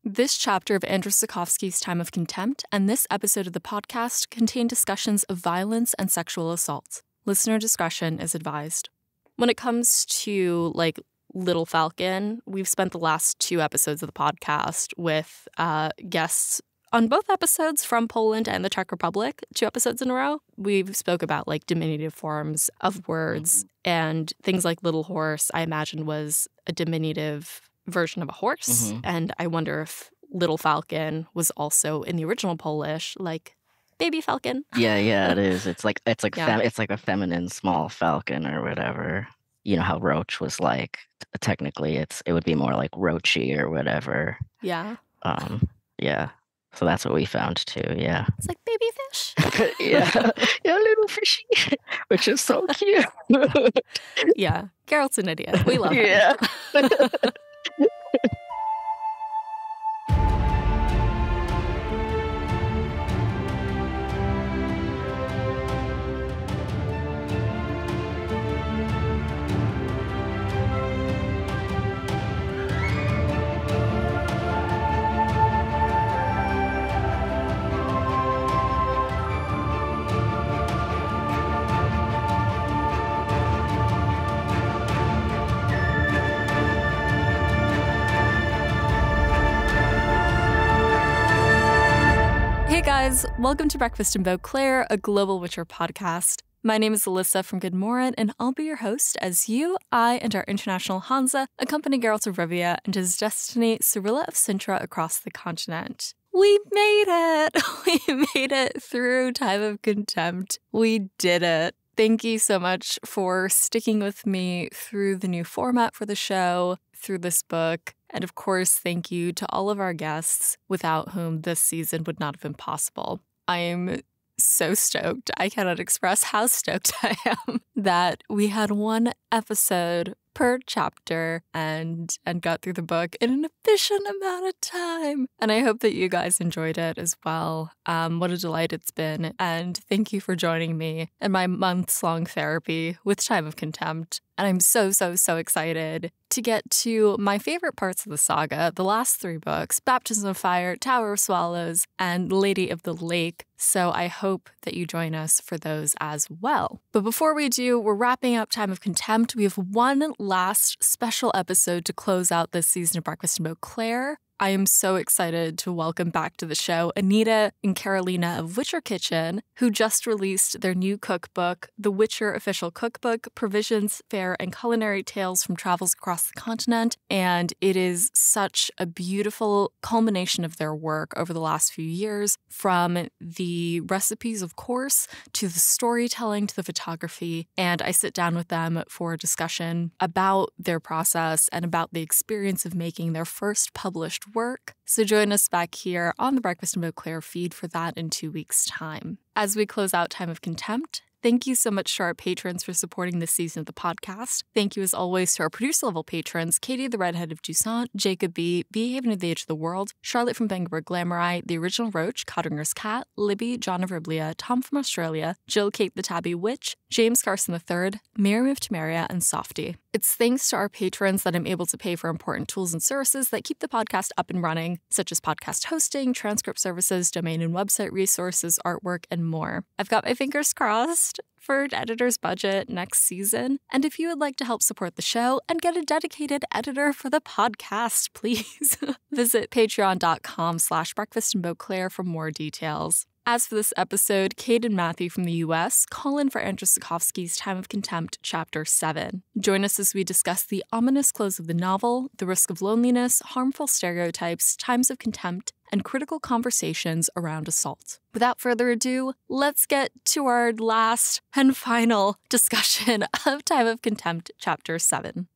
This chapter of Andrzej Sapkowski's Time of Contempt and this episode of the podcast contain discussions of violence and sexual assault. Listener discretion is advised. When it comes to, Little Falcon, we've spent the last 2 episodes of the podcast with guests on both episodes from Poland and the Czech Republic, 2 episodes in a row. We've spoke about, diminutive forms of words and things like little horse, I imagine, was a diminutive version of a horse. And I wonder if Little Falcon was also in the original Polish, baby falcon. Yeah, it is. It's like a feminine small falcon or whatever. You know how roach was technically it would be more like roachy or whatever. Yeah. Yeah. So that's what we found too, yeah. It's like baby fish. Yeah, little fishy, which is so cute. Yeah, Geralt's an idiot. We love him. Yeah. Hey guys, welcome to Breakfast in Beauclair, a global Witcher podcast. My name is Alyssa from GoodMorhen, and I'll be your host as you, I, and our international hanza accompany Geralt of Rivia and his destiny, Cirilla of Cintra, across the continent. We made it! We made it through Time of Contempt. We did it. Thank you so much for sticking with me through the new format for the show, through this book, and of course, thank you to all of our guests without whom this season would not have been possible. I am so stoked. I cannot express how stoked I am that we had 1 episode per chapter and got through the book in an efficient amount of time. And I hope that you guys enjoyed it as well. What a delight it's been. And thank you for joining me in my months-long therapy with Time of Contempt. And I'm so excited to get to my favorite parts of the saga, the last 3 books, Baptism of Fire, Tower of Swallows, and Lady of the Lake. So I hope that you join us for those as well. But before we do, we're wrapping up Time of Contempt. We have 1 last special episode to close out this season of Breakfast in Beauclair. I am so excited to welcome back to the show Anita and Carolina of Witcher Kitchen, who just released their new cookbook, The Witcher Official Cookbook, Provisions, Fare, and Culinary Tales from Travels Across the Continent. And it is such a beautiful culmination of their work over the last few years, from the recipes, of course, to the storytelling, to the photography. And I sit down with them for a discussion about their process and about the experience of making their first published work. So join us back here on the Breakfast in Beauclair feed for that in 2 weeks' time. As we close out Time of Contempt, thank you so much to our patrons for supporting this season of the podcast. Thank you, as always, to our producer-level patrons, Kade the Redhead of Toussaint, Jacob B., Haven of the Age of the World, Charlotte from Bangor Glamourite, The Original Roach, Codringer's Cat, Libby, John of Riblia, Tom from Australia, Jill Kate the Tabby Witch, James Carson III, Miriam of Temeria, and Softy. It's thanks to our patrons that I'm able to pay for important tools and services that keep the podcast up and running, such as podcast hosting, transcript services, domain and website resources, artwork, and more. I've got my fingers crossed for an editor's budget next season. And if you would like to help support the show and get a dedicated editor for the podcast, please visit patreon.com/breakfastinbeauclair for more details. As for this episode, Kade and Matthew from the US call in for Andrzej Sapkowski's Time of Contempt, Chapter 7. Join us as we discuss the ominous close of the novel, the risk of loneliness, harmful stereotypes, times of contempt, and critical conversations around assault. Without further ado, let's get to our last and final discussion of Time of Contempt, Chapter 7.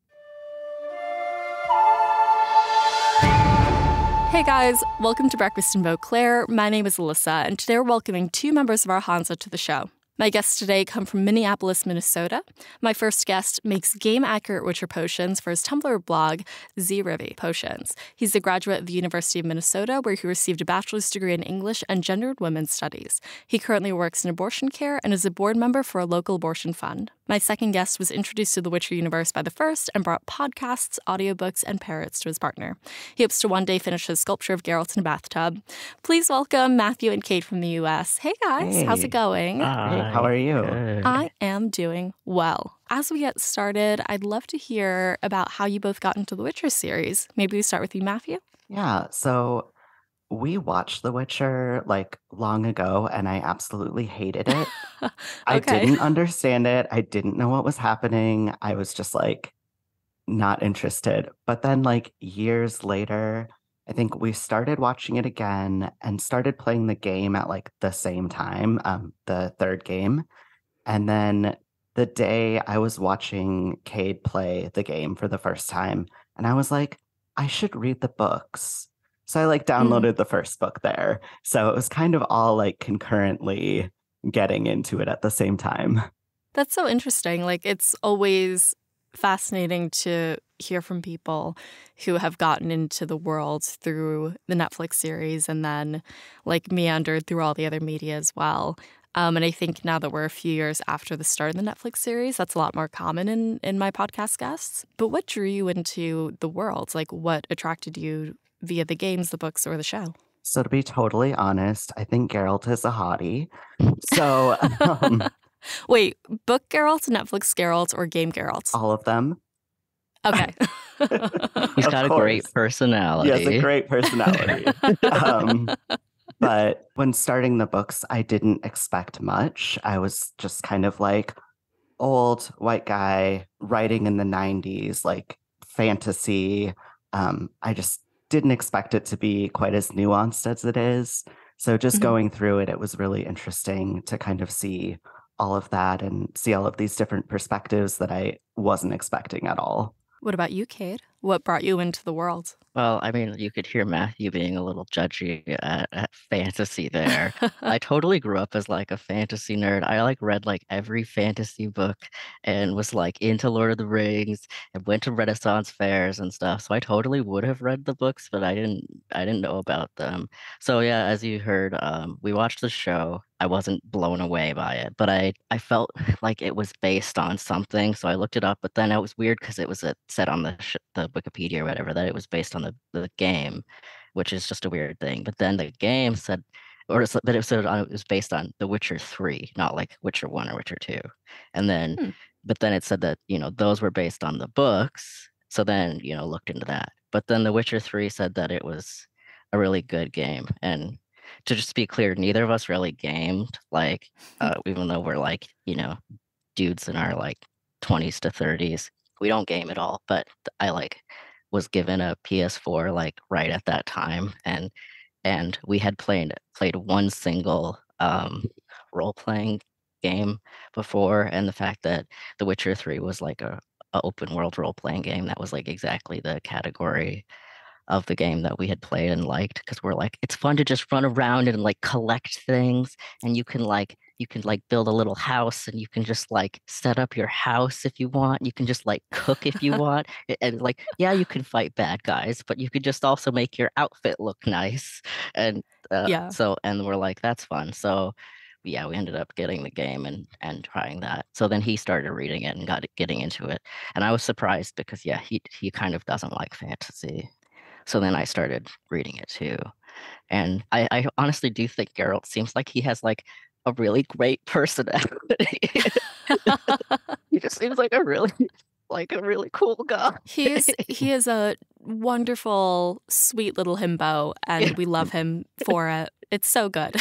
Hey guys, welcome to Breakfast in Beauclair. My name is Alyssa, and today we're welcoming 2 members of our hanza to the show. My guests today come from Minneapolis, Minnesota. My first guest makes game-accurate Witcher potions for his Tumblr blog, zrivie Potions. He's a graduate of the University of Minnesota, where he received a bachelor's degree in English and gendered women's studies. He currently works in abortion care and is a board member for a local abortion fund. My second guest was introduced to the Witcher universe by the first and brought podcasts, audiobooks, and parrots to his partner. He hopes to one day finish his sculpture of Geralt in a bathtub. Please welcome Matthew and Kate from the US. Hey guys, how's it going? Hey, how are you? Good. I am doing well. As we get started, I'd love to hear about how you both got into the Witcher series. Maybe we start with you, Matthew? Yeah, so we watched The Witcher like long ago and I absolutely hated it. I didn't understand it. I didn't know what was happening. I was just like not interested. But then like years later, I think we started watching it again and started playing the game at like the same time, the third game. And then the day I was watching Cade play the game for the first time, and I was like, I should read the books. So I like downloaded the first book there. So it was kind of all like concurrently getting into it at the same time. That's so interesting. Like, it's always fascinating to hear from people who have gotten into the world through the Netflix series and then like meandered through all the other media as well. And I think now that we're a few years after the start of the Netflix series, that's a lot more common in my podcast guests. But what drew you into the world? Like, what attracted you via the games, the books, or the show? So to be totally honest, I think Geralt is a hottie. So Wait, book Geralt, Netflix Geralt, or game Geralt? all of them. Okay. He's Of got a course. great personality. He has a great personality. But when starting the books, I didn't expect much. I was just kind of like old white guy writing in the 90s, like fantasy. I just didn't expect it to be quite as nuanced as it is. So just going through it, it was really interesting to kind of see all of that and see all of these different perspectives that I wasn't expecting at all. What about you, Kate? What brought you into the world? Well, I mean, you could hear Matthew being a little judgy at fantasy there. I totally grew up as like a fantasy nerd. I like read like every fantasy book and was like into Lord of the Rings and went to Renaissance fairs and stuff. So I totally would have read the books, but I didn't know about them. So yeah, as you heard, we watched the show. I wasn't blown away by it, but I felt like it was based on something. So I looked it up, but then it was weird because it was said on the Wikipedia or whatever that it was based on the game, which is just a weird thing. But then the game said, that it said it was based on The Witcher 3, not like Witcher 1 or Witcher 2. And then, but then it said that, those were based on the books. So then, looked into that. But then The Witcher 3 said that it was a really good game. And to just be clear, neither of us really gamed, like, even though we're like, dudes in our like 20s to 30s. We don't game at all, but I like was given a PS4 like right at that time, and we had played one single role playing game before, and the fact that The Witcher 3 was like a open world role playing game, that was like exactly the category of the game that we had played and liked, because we're like, it's fun to just run around and like collect things, and you can build a little house, and you can just like set up your house if you want. You can just like cook if you want. And like, yeah, you can fight bad guys, but you could just also make your outfit look nice. And and we're like, that's fun. So yeah, we ended up getting the game and trying that. So then he started reading it and getting into it. And I was surprised because yeah, he kind of doesn't like fantasy. So then I started reading it too. And I honestly do think Geralt seems like he has like a really great personality. He just seems like a really cool guy. He is a wonderful, sweet little himbo, and we love him for it. It's so good.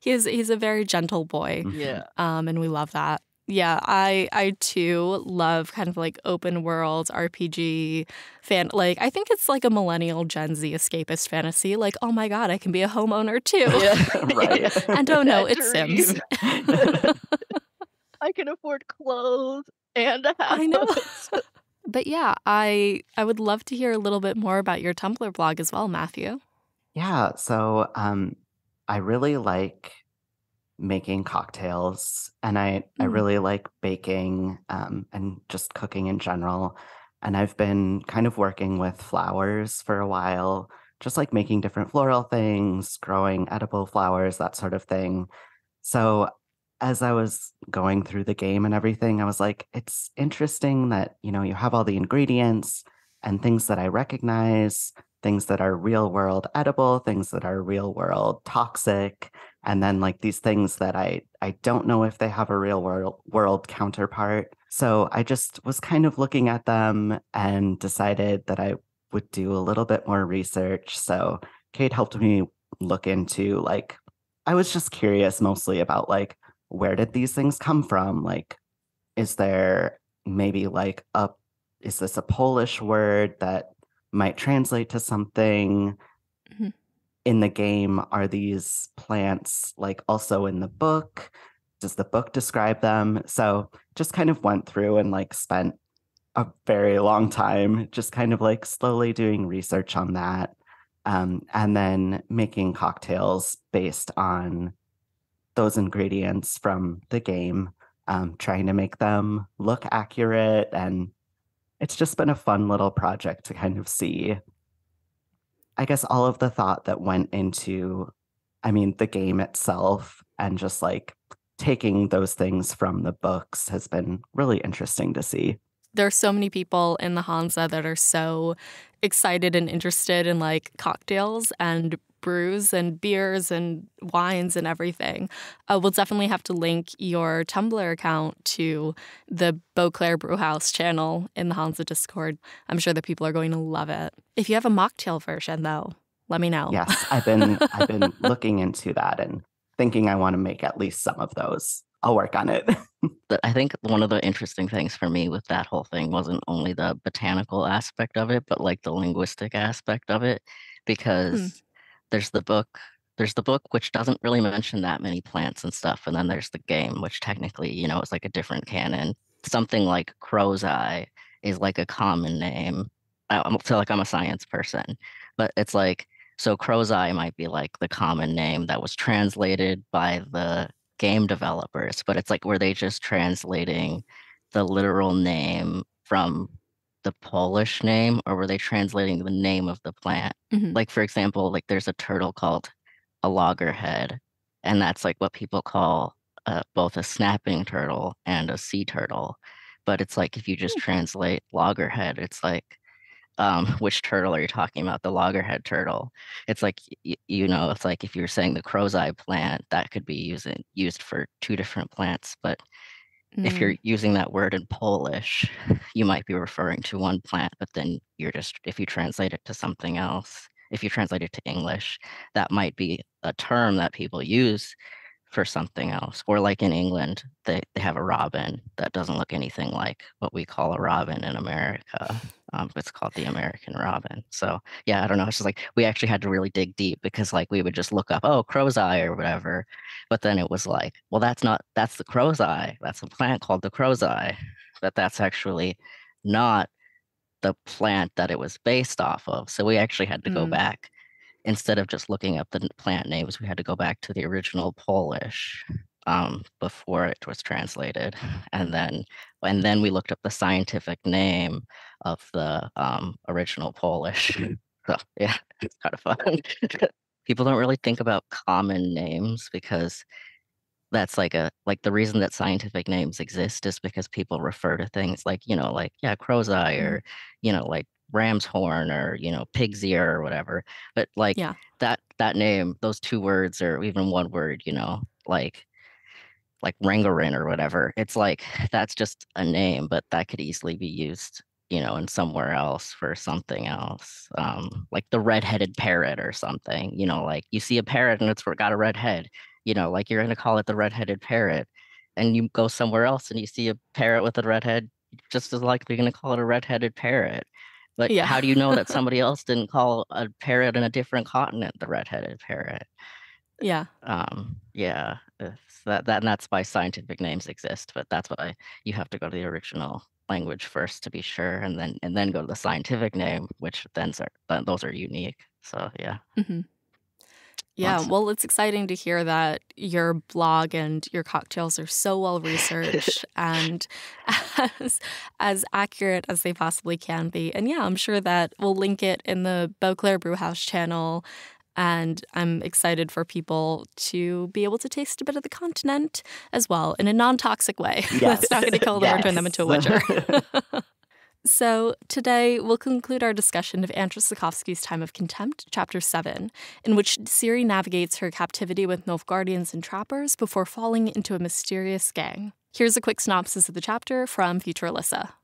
He's a very gentle boy. Yeah. And we love that. Yeah, I too love kind of like open world RPG fan. Like, I think it's like a millennial Gen Z escapist fantasy. Like, oh my God, I can be a homeowner too. Yeah, right. And oh no, it's Sims. I can afford clothes and a house. I know. But yeah, I would love to hear a little bit more about your Tumblr blog as well, Matthew. Yeah, so I really like making cocktails, and I really like baking and just cooking in general. And I've been kind of working with flowers for a while, just like making different floral things, growing edible flowers, that sort of thing. So as I was going through the game and everything, I was like, it's interesting that, you have all the ingredients and things that I recognize, things that are real world edible, things that are real world toxic, and then like these things that I don't know if they have a real world counterpart. So I just was kind of looking at them and decided that I would do a little bit more research. So Kate helped me look into like I was just curious mostly about like where did these things come from? Like, is there maybe like is this a Polish word that might translate to something Mhm. in the game? Are these plants like also in the book? Does the book describe them? So just kind of went through and like spent a very long time just kind of like slowly doing research on that. And then making cocktails based on those ingredients from the game, trying to make them look accurate. And it's just been a fun little project to kind of see, I guess, all of the thought that went into, the game itself and just like taking those things from the books has been really interesting to see. There are so many people in the Hansa that are so excited and interested in like cocktails and brews and beers and wines and everything. We'll definitely have to link your Tumblr account to the Beauclair Brewhouse channel in the Hansa Discord. I'm sure that people are going to love it. If you have a mocktail version, though, let me know. Yes, I've been looking into that and thinking I want to make at least some of those. I'll work on it. I think one of the interesting things for me with that whole thing wasn't only the botanical aspect of it, but like the linguistic aspect of it, Hmm. because there's the book, there's the book which doesn't really mention that many plants and stuff, and then there's the game, which technically, is like a different canon. Something like crow's eye is like a common name. I feel like I'm a science person, but it's like so crow's eye might be like the common name that was translated by the game developers, but it's like were they just translating the literal name from the Polish name, or were they translating the name of the plant? Mhm. Like for example, like there's a turtle called a loggerhead, and that's like what people call both a snapping turtle and a sea turtle. But it's like if you just translate loggerhead, it's like which turtle are you talking about? The loggerhead turtle. It's like it's like if you're saying the crow's eye plant, that could be used for two different plants. But if you're Mm. using that word in Polish, you might be referring to one plant, but then if you translate it to something else, if you translate it to English, that might be a term that people use for something else. Or like in England, they have a robin that doesn't look anything like what we call a robin in America. It's called the American robin. So yeah, I don't know. It's just like we actually had to really dig deep because like we would just look up, oh, crow's eye or whatever. But then it was like, well, that's the crow's eye. That's a plant called the crow's eye. But that's actually not the plant that it was based off of. So we actually had to go Mm. back instead of just looking up the plant names, we had to go back to the original Polish before it was translated, and then we looked up the scientific name of the original Polish. So yeah, it's kind of fun. People don't really think about common names because that's like the reason that scientific names exist is because people refer to things like like yeah crow's eye Mm. or like ram's horn or pig's ear or whatever, but like Yeah. that name, those two words or even one word, like Rangarin or whatever, it's like that's just a name, but that could easily be used in somewhere else for something else, like the red-headed parrot or something, like you see a parrot and it's got a red head, like you're going to call it the red-headed parrot, and you go somewhere else and you see a parrot with a red head, just as likely going to call it a red-headed parrot. But Yeah. how do you know that somebody else didn't call a parrot in a different continent the red-headed parrot? Yeah. Yeah, and that's why scientific names exist, but that's why you have to go to the original language first to be sure, and then go to the scientific name, which those are unique. So yeah, Hmm. Yeah, lots. well, it's exciting to hear that your blog and your cocktails are so well researched and as as accurate as they possibly can be. And yeah, I'm sure that we'll link it in the Beauclair Brewhouse channel. And I'm excited for people to be able to taste a bit of the continent as well in a non-toxic way. Yes. That's not going to kill them or turn them into a witcher. So today we'll conclude our discussion of Andrzej Sapkowski's Time of Contempt, Chapter 7, in which Ciri navigates her captivity with Nilfgaardians and trappers before falling into a mysterious gang. Here's a quick synopsis of the chapter from Future Alyssa.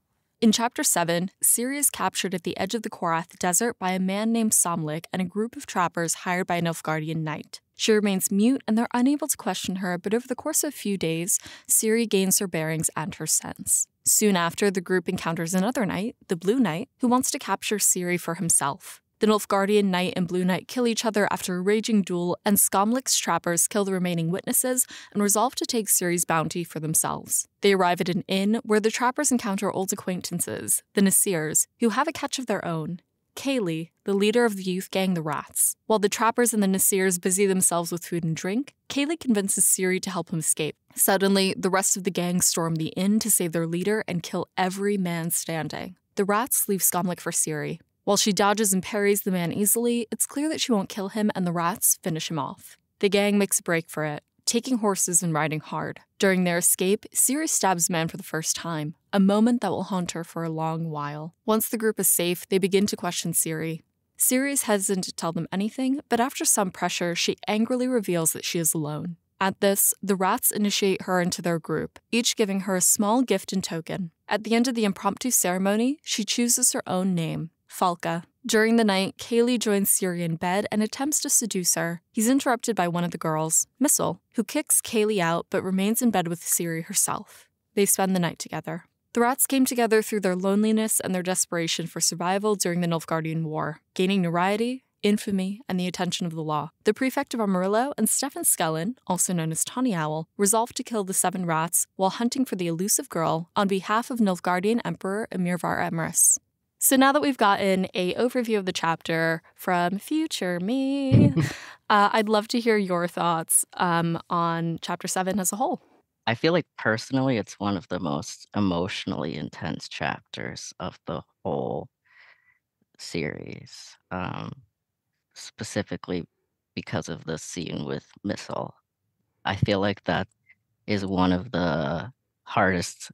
In Chapter 7, Ciri is captured at the edge of the Korath Desert by a man named Somlik and a group of trappers hired by a Nilfgaardian knight. She remains mute and they're unable to question her, but over the course of a few days, Ciri gains her bearings and her sense. Soon after, the group encounters another knight, the Blue Knight, who wants to capture Ciri for himself. The Nilfgaardian Knight and Blue Knight kill each other after a raging duel, and Skomlik's trappers kill the remaining witnesses and resolve to take Ciri's bounty for themselves. They arrive at an inn where the trappers encounter old acquaintances, the Nasirs, who have a catch of their own. Kaylee, the leader of the youth gang the Rats. While the trappers and the Nasirs busy themselves with food and drink, Kaylee convinces Ciri to help him escape. Suddenly, the rest of the gang storm the inn to save their leader and kill every man standing. The Rats leave Skomlik for Ciri. While she dodges and parries the man easily, it's clear that she won't kill him and the Rats finish him off. The gang makes a break for it, taking horses and riding hard. During their escape, Ciri stabs the man for the first time, a moment that will haunt her for a long while. Once the group is safe, they begin to question Ciri. Ciri is hesitant to tell them anything, but after some pressure, she angrily reveals that she is alone. At this, the Rats initiate her into their group, each giving her a small gift and token. At the end of the impromptu ceremony, she chooses her own name, Falka. During the night, Kaylee joins Ciri in bed and attempts to seduce her. He's interrupted by one of the girls, Mistle, who kicks Kaylee out but remains in bed with Ciri herself. They spend the night together. The Rats came together through their loneliness and their desperation for survival during the Nilfgaardian War, gaining notoriety, infamy, and the attention of the law. The prefect of Amarillo and Stefan Skellen, also known as Tawny Owl, resolved to kill the 7 rats while hunting for the elusive girl on behalf of Nilfgaardian Emperor Emirvar Emrys. So now that we've gotten an overview of the chapter from future me, I'd love to hear your thoughts on Chapter 7 as a whole. I feel like personally it's one of the most emotionally intense chapters of the whole series, specifically because of the scene with Mistle. I feel like that is one of the hardest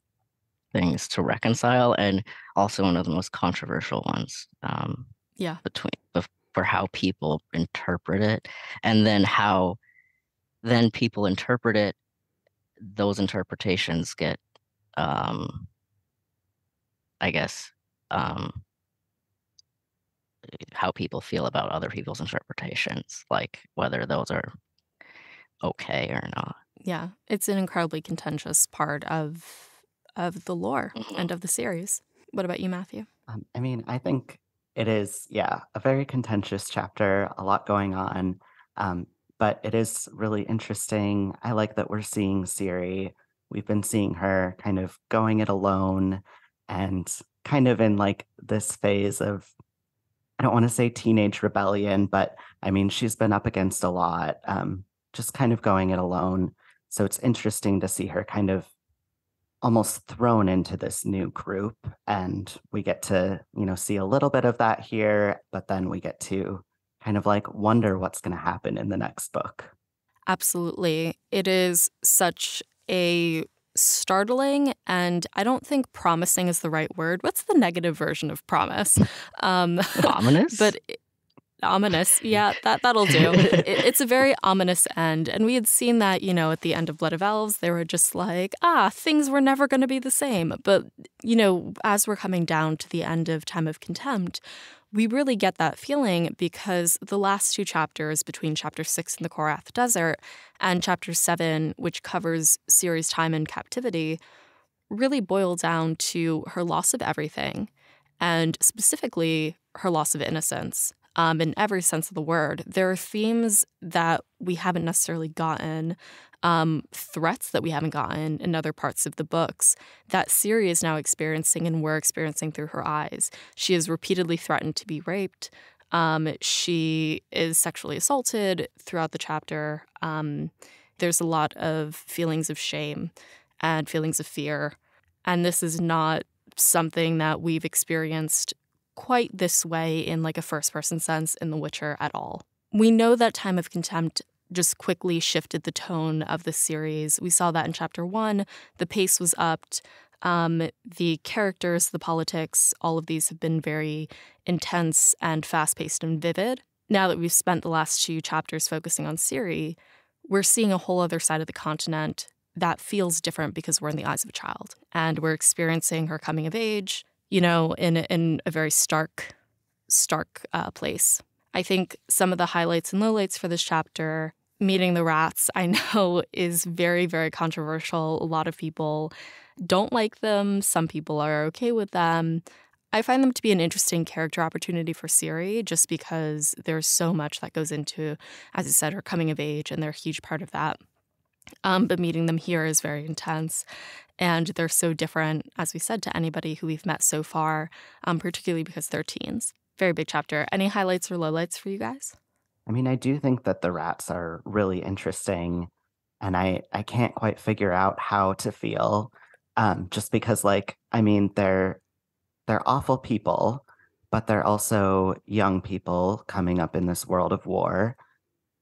things to reconcile and also one of the most controversial ones for how people interpret it, and then how then people interpret it, those interpretations get I guess how people feel about other people's interpretations, like whether those are okay or not. Yeah, it's an incredibly contentious part of the lore and of the series. What about you, Matthew? I mean, I think it is, a very contentious chapter, a lot going on, but it is really interesting. I like that we're seeing Ciri. We've been seeing her kind of going it alone and kind of in like this phase of, I don't want to say teenage rebellion, but I mean, she's been up against a lot, just kind of going it alone. So it's interesting to see her kind of almost thrown into this new group, and we get to see a little bit of that here, but then we get to kind of like wonder what's going to happen in the next book. Absolutely. It is such a startling, and I don't think promising is the right word. What's the negative version of promise? Ominous? But ominous. Yeah, that'll do. It's a very ominous end. And we had seen that, at the end of Blood of Elves, they were just like, things were never going to be the same. But, as we're coming down to the end of Time of Contempt, we really get that feeling because the last 2 chapters between Chapter 6 in the Korath Desert and Chapter 7, which covers Ciri's time in captivity, really boil down to her loss of everything, and specifically her loss of innocence. In every sense of the word. There are themes that we haven't necessarily gotten, threats that we haven't gotten in other parts of the books that Ciri is now experiencing and we're experiencing through her eyes. She is repeatedly threatened to be raped. She is sexually assaulted throughout the chapter. There's a lot of feelings of shame and feelings of fear. And this is not something that we've experienced quite this way in like a first-person sense in The Witcher at all. We know that Time of Contempt just quickly shifted the tone of the series. We saw that in chapter 1. The pace was upped. The characters, the politics, all of these have been very intense and fast-paced and vivid. Now that we've spent the last 2 chapters focusing on Ciri, we're seeing a whole other side of the continent that feels different because we're in the eyes of a child. And we're experiencing her coming of age, in a very stark place. I think some of the highlights and lowlights for this chapter, meeting the rats, I know is very, very controversial. A lot of people don't like them. Some people are okay with them. I find them to be an interesting character opportunity for Ciri just because there's so much that goes into, as I said, her coming of age, and they're a huge part of that. But meeting them here is very intense. And they're so different, as we said, to anybody who we've met so far, particularly because they're teens. Very big chapter. Any highlights or lowlights for you guys? I mean, I do think that the rats are really interesting, and I can't quite figure out how to feel, just because, they're awful people, but they're also young people coming up in this world of war.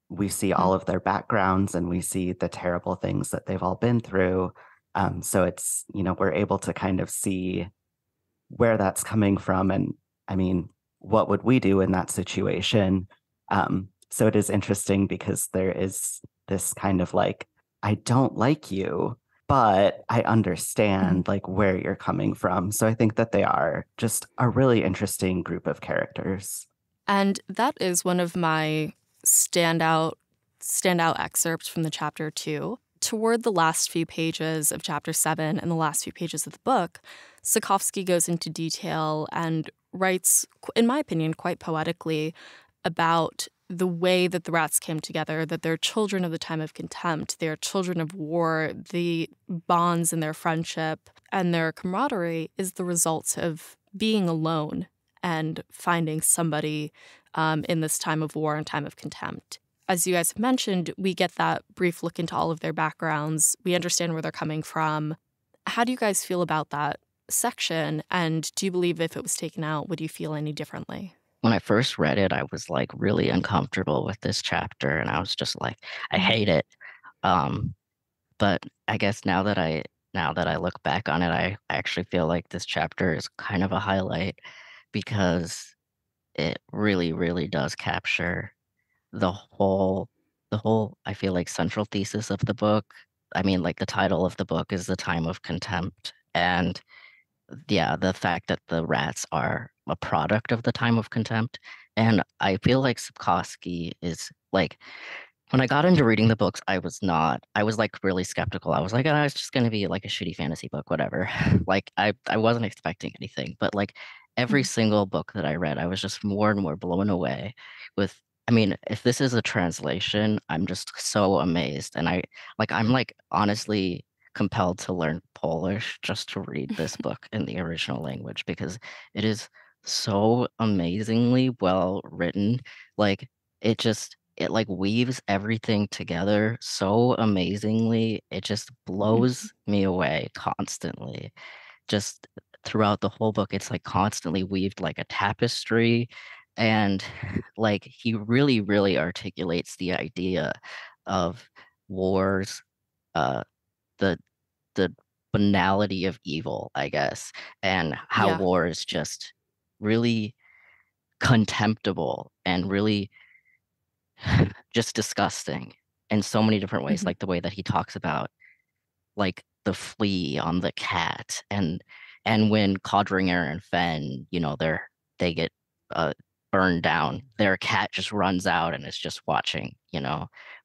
We see all of their backgrounds, and we see the terrible things that they've all been through. So it's, we're able to kind of see where that's coming from. And I mean, what would we do in that situation? So it is interesting because there is this kind of I don't like you, but I understand where you're coming from. So I think that they are just a really interesting group of characters. And that is one of my standout excerpts from the chapter 2. Toward the last few pages of chapter 7 and the last few pages of the book, Sapkowski goes into detail and writes, in my opinion, quite poetically about the way that the rats came together, that they're children of the time of contempt, they're children of war, the bonds in their friendship and their camaraderie is the result of being alone and finding somebody in this time of war and time of contempt. As you guys have mentioned, we get that brief look into all of their backgrounds. We understand where they're coming from. How do you guys feel about that section? And do you believe if it was taken out, would you feel any differently? When I first read it, I was really uncomfortable with this chapter, and I was just I hate it. But I guess now that I look back on it, I actually feel like this chapter is kind of a highlight because it really, really does capture the whole I feel central thesis of the book. I mean, the title of the book is The Time of Contempt. And yeah, the fact that the rats are a product of the time of contempt. And I feel like Sapkowski is when I got into reading the books, I was really skeptical. I was like, oh, it's just going to be a shitty fantasy book, whatever. I wasn't expecting anything, but every single book that I read, I was just more and more blown away with. I mean, if this is a translation, I'm just so amazed. And I'm honestly compelled to learn Polish just to read this book in the original language because it is so amazingly well written. It just it weaves everything together so amazingly. It just blows me away constantly. Just throughout the whole book, it's constantly weaved like a tapestry. And he really, really articulates the idea of wars, uh, the the banality of evil, I guess, and how Yeah. war is just really contemptible and really just disgusting in so many different ways, like the way that he talks about the flea on the cat and when Codringer and Fen, they get burned down, their cat just runs out and is just watching,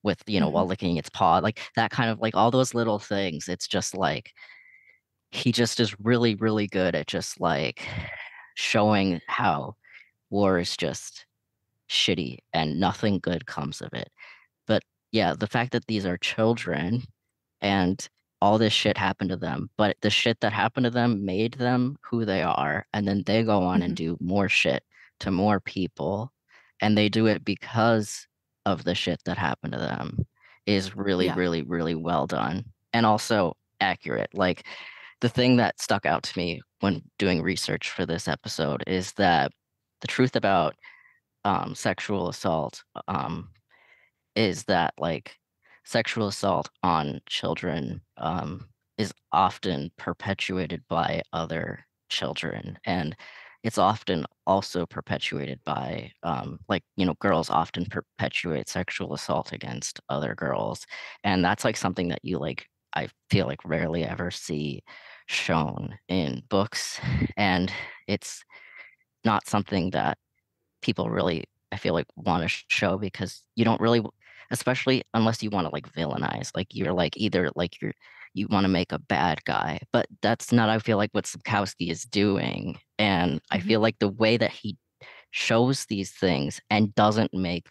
with while licking its paw, that kind of all those little things. It's just he just is really, really good at just showing how war is just shitty and nothing good comes of it. But yeah, the fact that these are children and all this shit happened to them, but the shit that happened to them made them who they are. And then they go on and do more shit to more people. And they do it because of the shit that happened to them is really, Yeah. really, really well done. And also accurate. The thing that stuck out to me when doing research for this episode is that the truth about sexual assault is that like sexual assault on children is often perpetuated by other children, and it's often also perpetuated by like, you know, girls often perpetuate sexual assault against other girls, and that's like something that you like I feel like rarely ever see shown in books, and it's not something that people really, I feel like, want to show because you don't really, especially unless you want to like villainize, like you're like either like you want to make a bad guy, but that's not, I feel like, what Sapkowski is doing. And I feel like the way that he shows these things and doesn't make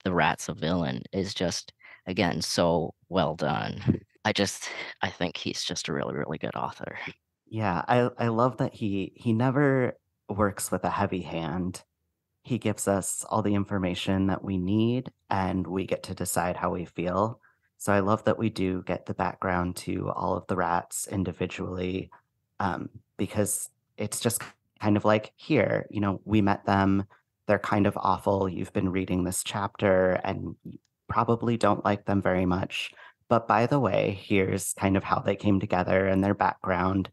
the rats a villain is just, again, so well done. I think he's just a really, really good author. Yeah, I love that he never works with a heavy hand. He gives us all the information that we need, and we get to decide how we feel. So I love that we do get the background to all of the rats individually, because it's just kind of like, here, you know, we met them. They're kind of awful. You've been reading this chapter and you probably don't like them very much. But by the way, here's kind of how they came together and their background.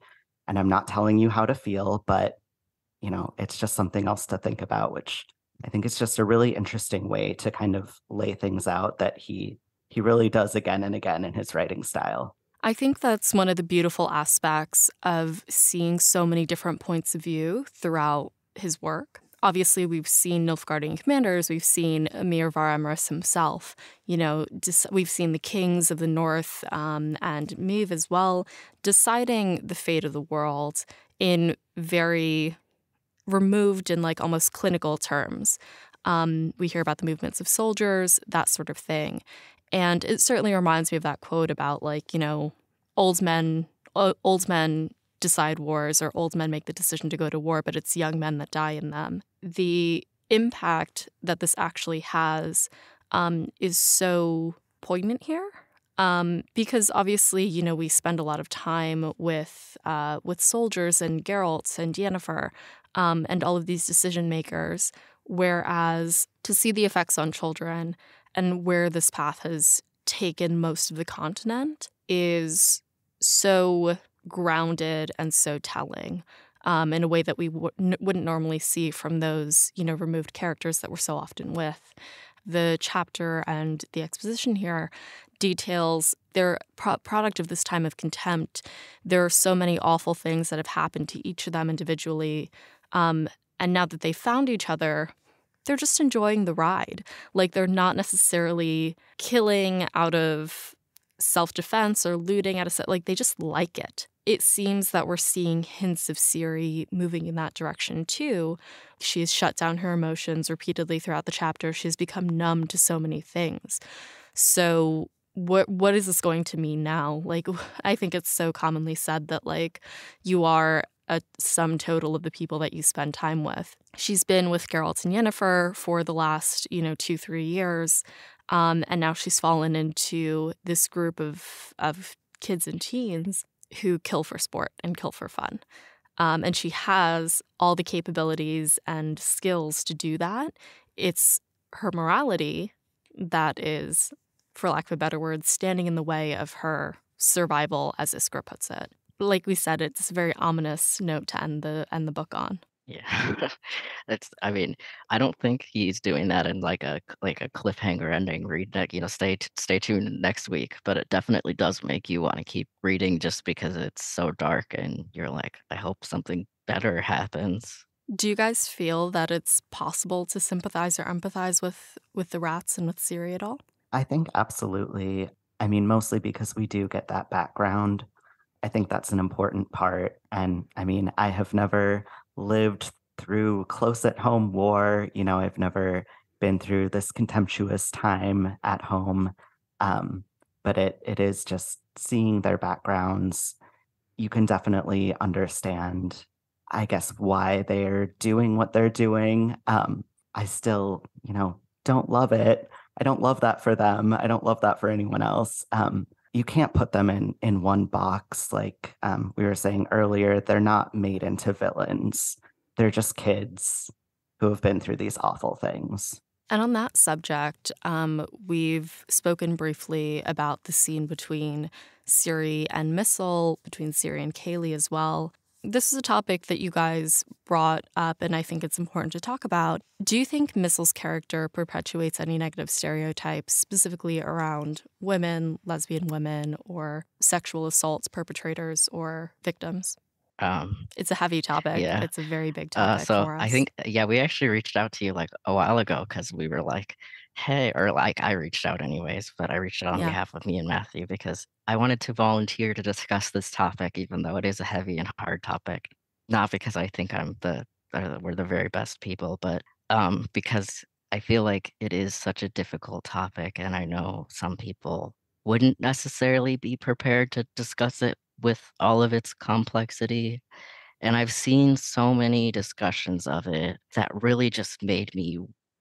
And I'm not telling you how to feel, but you know, it's just something else to think about, which I think is just a really interesting way to kind of lay things out that he really does again and again in his writing style. I think that's one of the beautiful aspects of seeing so many different points of view throughout his work. Obviously, we've seen Nilfgaardian commanders, we've seen Emir Var Emrys himself, you know, we've seen the kings of the north and Meve as well, deciding the fate of the world in very removed and like almost clinical terms. We hear about the movements of soldiers, that sort of thing. And it certainly reminds me of that quote about like, you know, old men decide wars or old men make the decision to go to war, but it's young men that die in them. The impact that this actually has is so poignant here. Because obviously, you know, we spend a lot of time with soldiers and Geralt and Yennefer and all of these decision makers, whereas to see the effects on children and where this path has taken most of the continent is so grounded and so telling in a way that we wouldn't normally see from those, you know, removed characters that we're so often with. The chapter and the exposition here details their product of this time of contempt. There are so many awful things that have happened to each of them individually. And now that they've found each other, they're just enjoying the ride. Like, they're not necessarily killing out of self-defense or looting out of like, they just like it. It seems that we're seeing hints of Ciri moving in that direction too. She's shut down her emotions repeatedly throughout the chapter. She's become numb to so many things. So what is this going to mean now? Like, I think it's so commonly said that like you are a sum total of the people that you spend time with. She's been with Geralt and Yennefer for the last, 2-3 years. And now she's fallen into this group of kids and teens who kill for sport and kill for fun. And she has all the capabilities and skills to do that. It's her morality that is, for lack of a better word, standing in the way of her survival, as Iskra puts it. Like we said, it's a very ominous note to end the book on. Yeah. I mean, I don't think he's doing that in like a cliffhanger ending. Read that, stay tuned next week. But it definitely does make you want to keep reading just because it's so dark and you're like, I hope something better happens. Do you guys feel that it's possible to sympathize or empathize with the rats and with Ciri at all? I think absolutely. I mean, mostly because we do get that background. I think that's an important part. And I mean, I have never lived through close at home war. I've never been through this contemptuous time at home. But it is just seeing their backgrounds. You can definitely understand, I guess, why they're doing what they're doing. I still, don't love it. I don't love that for them. I don't love that for anyone else. You can't put them in one box. Like we were saying earlier, they're not made into villains. They're just kids who have been through these awful things. And on that subject, we've spoken briefly about the scene between Ciri and Mistle, between Ciri and Kaylee as well. This is a topic that you guys brought up, and I think it's important to talk about. Do you think Mistle's character perpetuates any negative stereotypes, specifically around women, lesbian women, or sexual assaults perpetrators or victims? It's a heavy topic. Yeah. It's a very big topic So for us. I think, we actually reached out to you like a while ago because we were like, hey, or like I reached out anyways, but I reached out on behalf of me and Matthew because I wanted to volunteer to discuss this topic, even though it is a heavy and hard topic. Not because I think we're the very best people, but because I feel like it is such a difficult topic, and I know some people wouldn't necessarily be prepared to discuss it with all of its complexity. And I've seen so many discussions of it that really just made me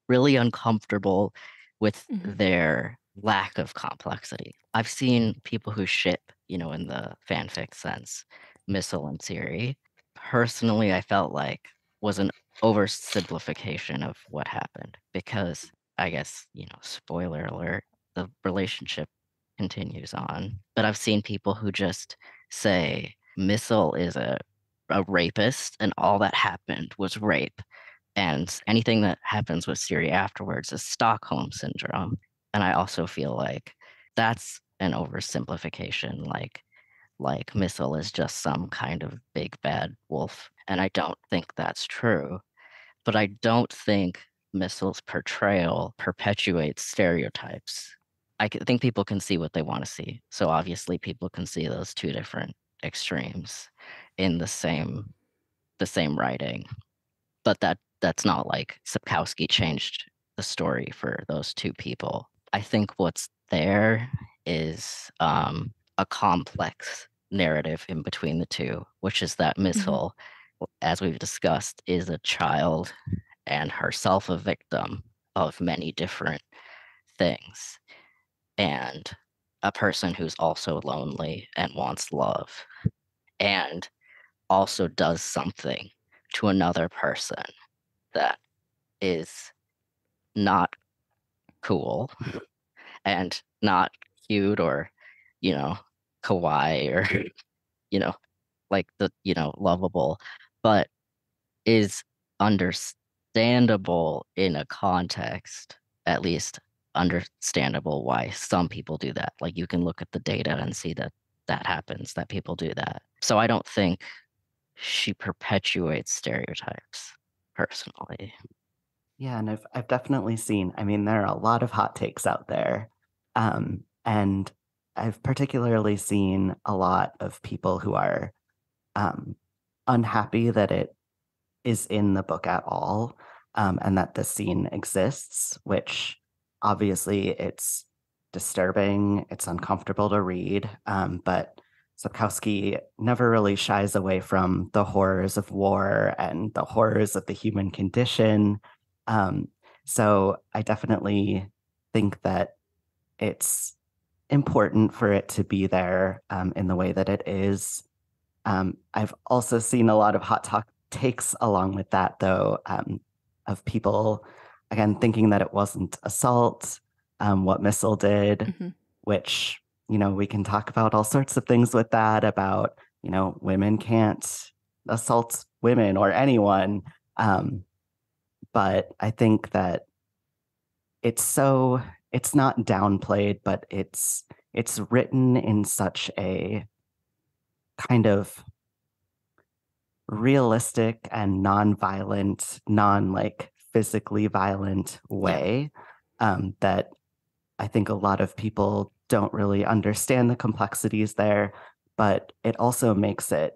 really uncomfortable with their lack of complexity. I've seen people who ship, in the fanfic sense, Mistle and Ciri. Personally, I felt like was an oversimplification of what happened because I guess, spoiler alert, the relationship continues on. But I've seen people who just say Mistle is a rapist and all that happened was rape. And anything that happens with Ciri afterwards is Stockholm syndrome. And I also feel like that's an oversimplification. Like Mistle is just some kind of big bad wolf. And I don't think that's true. But I don't think Mistle's portrayal perpetuates stereotypes. Think people can see what they want to see. So obviously people can see those two different extremes in the same writing. But that's not like Sapkowski changed the story for those two people. I think what's there is a complex narrative in between the two, which is that Mistle, as we've discussed, is a child and herself a victim of many different things, and a person who's also lonely and wants love, and also does something to another person that is not cool and not cute or, kawaii or, like lovable, but is understandable in a context, at least understandable why some people do that. Like you can look at the data and see that happens, that people do that. So I don't think she perpetuates stereotypes personally. Yeah, and I've definitely seen, there are a lot of hot takes out there. And I've particularly seen a lot of people who are unhappy that it is in the book at all, and that the scene exists, which obviously it's disturbing, it's uncomfortable to read, but Sapkowski never really shies away from the horrors of war and the horrors of the human condition. So I definitely think that it's important for it to be there in the way that it is. I've also seen a lot of hot takes along with that, though, of people, again, thinking that it wasn't assault, what Mistle did, which, we can talk about all sorts of things with that, about, women can't assault women or anyone. But I think that it's not downplayed, but it's written in such a kind of realistic and non-violent, physically violent way, that I think a lot of people don't really understand the complexities there, but it also makes it,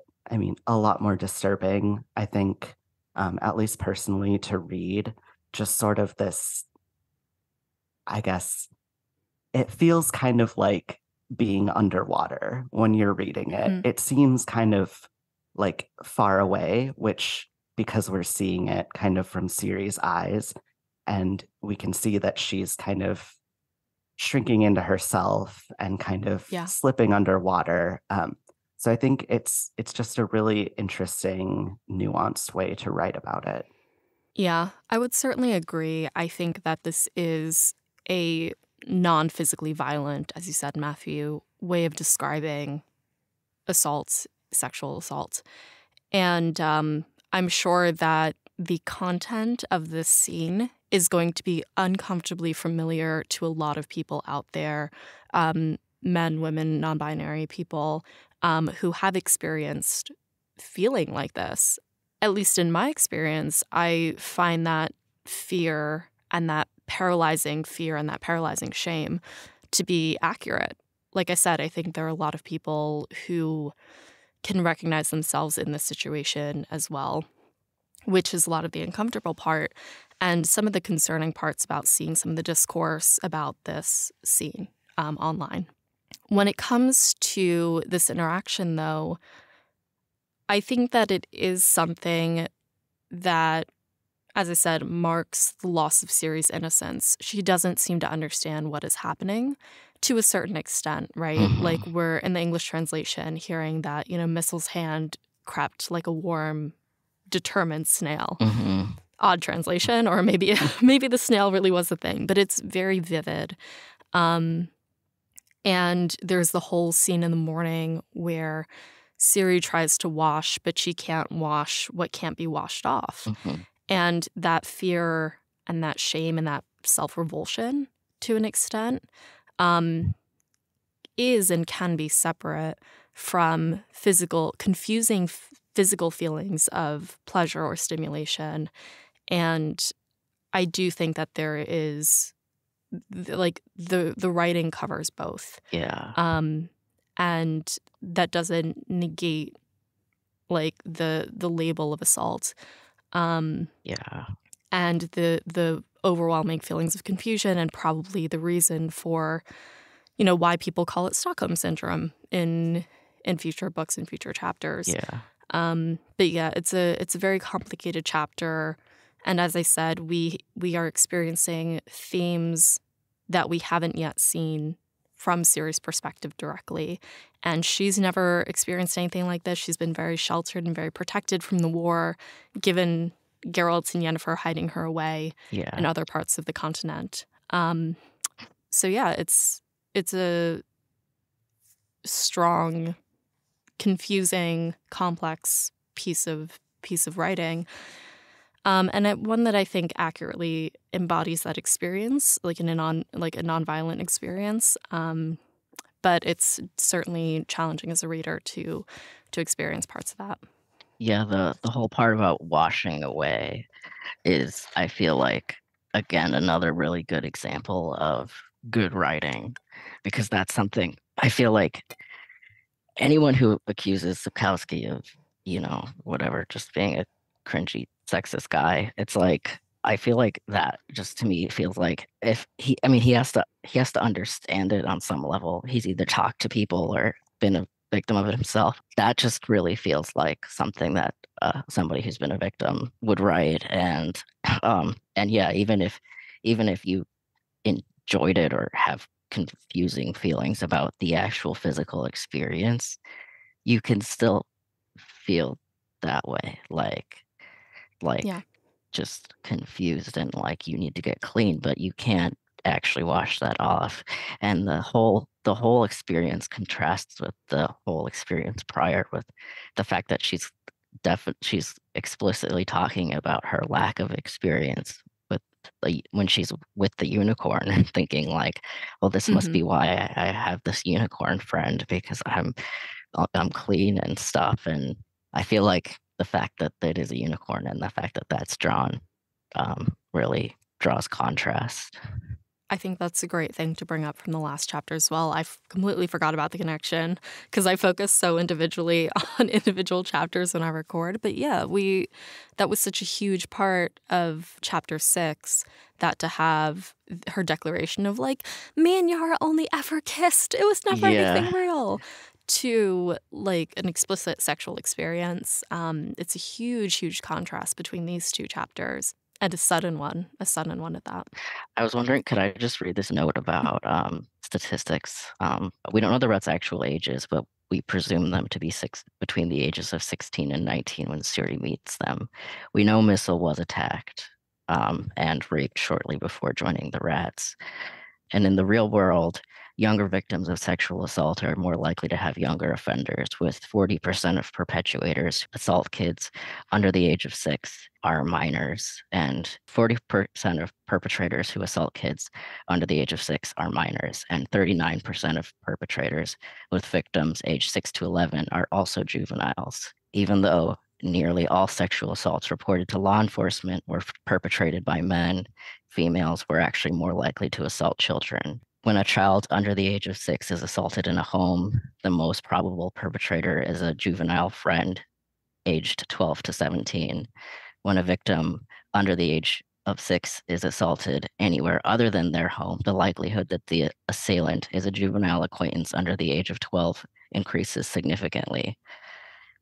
a lot more disturbing, I think, at least personally, to read. Just sort of this, I guess, it feels kind of like being underwater when you're reading it. It seems kind of like far away, which, because we're seeing it kind of from Ciri's eyes, and we can see that she's kind of shrinking into herself and kind of slipping underwater. So I think it's just a really interesting, nuanced way to write about it. Yeah, I would certainly agree. I think that this is a non-physically violent, as you said, Matthew, way of describing assault, sexual assault. And I'm sure that the content of this scene is going to be uncomfortably familiar to a lot of people out there, men, women, non-binary people who have experienced feeling like this. At least in my experience, I find that fear and that paralyzing fear and that paralyzing shame to be accurate. Like I said, I think there are a lot of people who can recognize themselves in this situation as well, which is a lot of the uncomfortable part and some of the concerning parts about seeing some of the discourse about this scene online. When it comes to this interaction, though, I think that it is something that, as I said, marks the loss of Ciri's innocence. She doesn't seem to understand what is happening to a certain extent, right? Like we're in the English translation hearing that, Mistle's hand crept like a warm, determined snail. Odd translation, or maybe the snail really was a thing, but it's very vivid. And there's the whole scene in the morning where Ciri tries to wash, but she can't wash what can't be washed off. And that fear and that shame and that self-revulsion, to an extent, is and can be separate from confusing physical feelings of pleasure or stimulation. And I do think that there is, like, the writing covers both. Yeah. And that doesn't negate, like, the label of assault. Yeah. And the overwhelming feelings of confusion and probably the reason for, why people call it Stockholm Syndrome in future books and future chapters. Yeah. But yeah, it's a very complicated chapter. And as I said, we are experiencing themes that we haven't yet seen from Ciri's perspective directly. And she's never experienced anything like this. She's been very sheltered and very protected from the war, given Geralt and Yennefer hiding her away in other parts of the continent. So yeah, it's a strong, confusing, complex piece of writing. And one that I think accurately embodies that experience, like a nonviolent experience. But it's certainly challenging as a reader to experience parts of that. Yeah, the whole part about washing away is, I feel like, again, another really good example of good writing, because that's something I feel like anyone who accuses Sapkowski of, whatever, just being a cringy sexist guy, it's like, I feel like that just, to me, feels like he has to understand it on some level. He's either talked to people or been a victim of it himself. That just really feels like something that somebody who's been a victim would write. And yeah, even if you enjoyed it or have confusing feelings about the actual physical experience, you can still feel that way, like Yeah. just confused and like you need to get clean, but you can't actually wash that off. And the whole experience contrasts with the whole experience prior, with the fact that she's explicitly talking about her lack of experience with when she's with the unicorn, and thinking like, well, this must be why I have this unicorn friend, because I'm clean and stuff. And I feel like the fact that it is a unicorn and the fact that that's drawn really draws contrast. I think that's a great thing to bring up from the last chapter as well. I completely forgot about the connection because I focus so individually on individual chapters when I record. But yeah, that was such a huge part of chapter 6, that to have her declaration of like, me and Yara only ever kissed. It was never anything real. To like an explicit sexual experience. It's a huge, huge contrast between these two chapters. And a sudden one at that. I was wondering, could I just read this note about statistics? We don't know the Rut's actual ages, but we presume them to be between the ages of 16 and 19 when Ciri meets them. We know Mistle was attacked and raped shortly before joining the rats. And in the real world, younger victims of sexual assault are more likely to have younger offenders, with 40% of perpetuators assault kids under the age of 6 are minors, and 40% of perpetrators who assault kids under the age of 6 are minors, and 39% of perpetrators with victims aged 6 to 11 are also juveniles, even though nearly all sexual assaults reported to law enforcement were perpetrated by men. Females were actually more likely to assault children. When a child under the age of 6 is assaulted in a home, the most probable perpetrator is a juvenile friend aged 12 to 17. When a victim under the age of 6 is assaulted anywhere other than their home, the likelihood that the assailant is a juvenile acquaintance under the age of 12 increases significantly.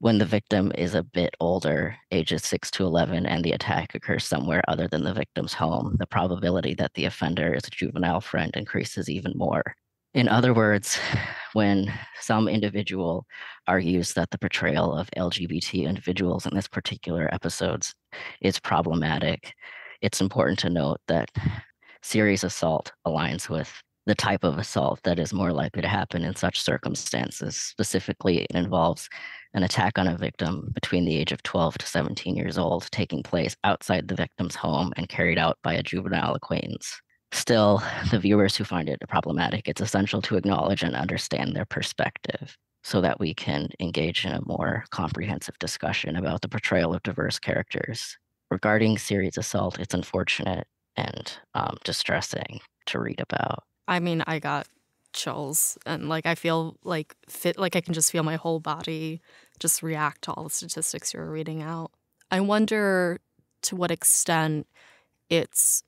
When the victim is a bit older, ages 6 to 11, and the attack occurs somewhere other than the victim's home, the probability that the offender is a juvenile friend increases even more. In other words, when some individual argues that the portrayal of LGBT individuals in this particular episode is problematic, it's important to note that Ciri's assault aligns with the type of assault that is more likely to happen in such circumstances. Specifically, it involves an attack on a victim between the age of 12 to 17 years old, taking place outside the victim's home and carried out by a juvenile acquaintance. Still, the viewers who find it problematic, it's essential to acknowledge and understand their perspective so that we can engage in a more comprehensive discussion about the portrayal of diverse characters. Regarding Ciri's assault, it's unfortunate and distressing to read about. I mean, I got chills and like I feel like I can just feel my whole body just react to all the statistics you were reading out. I wonder to what extent it's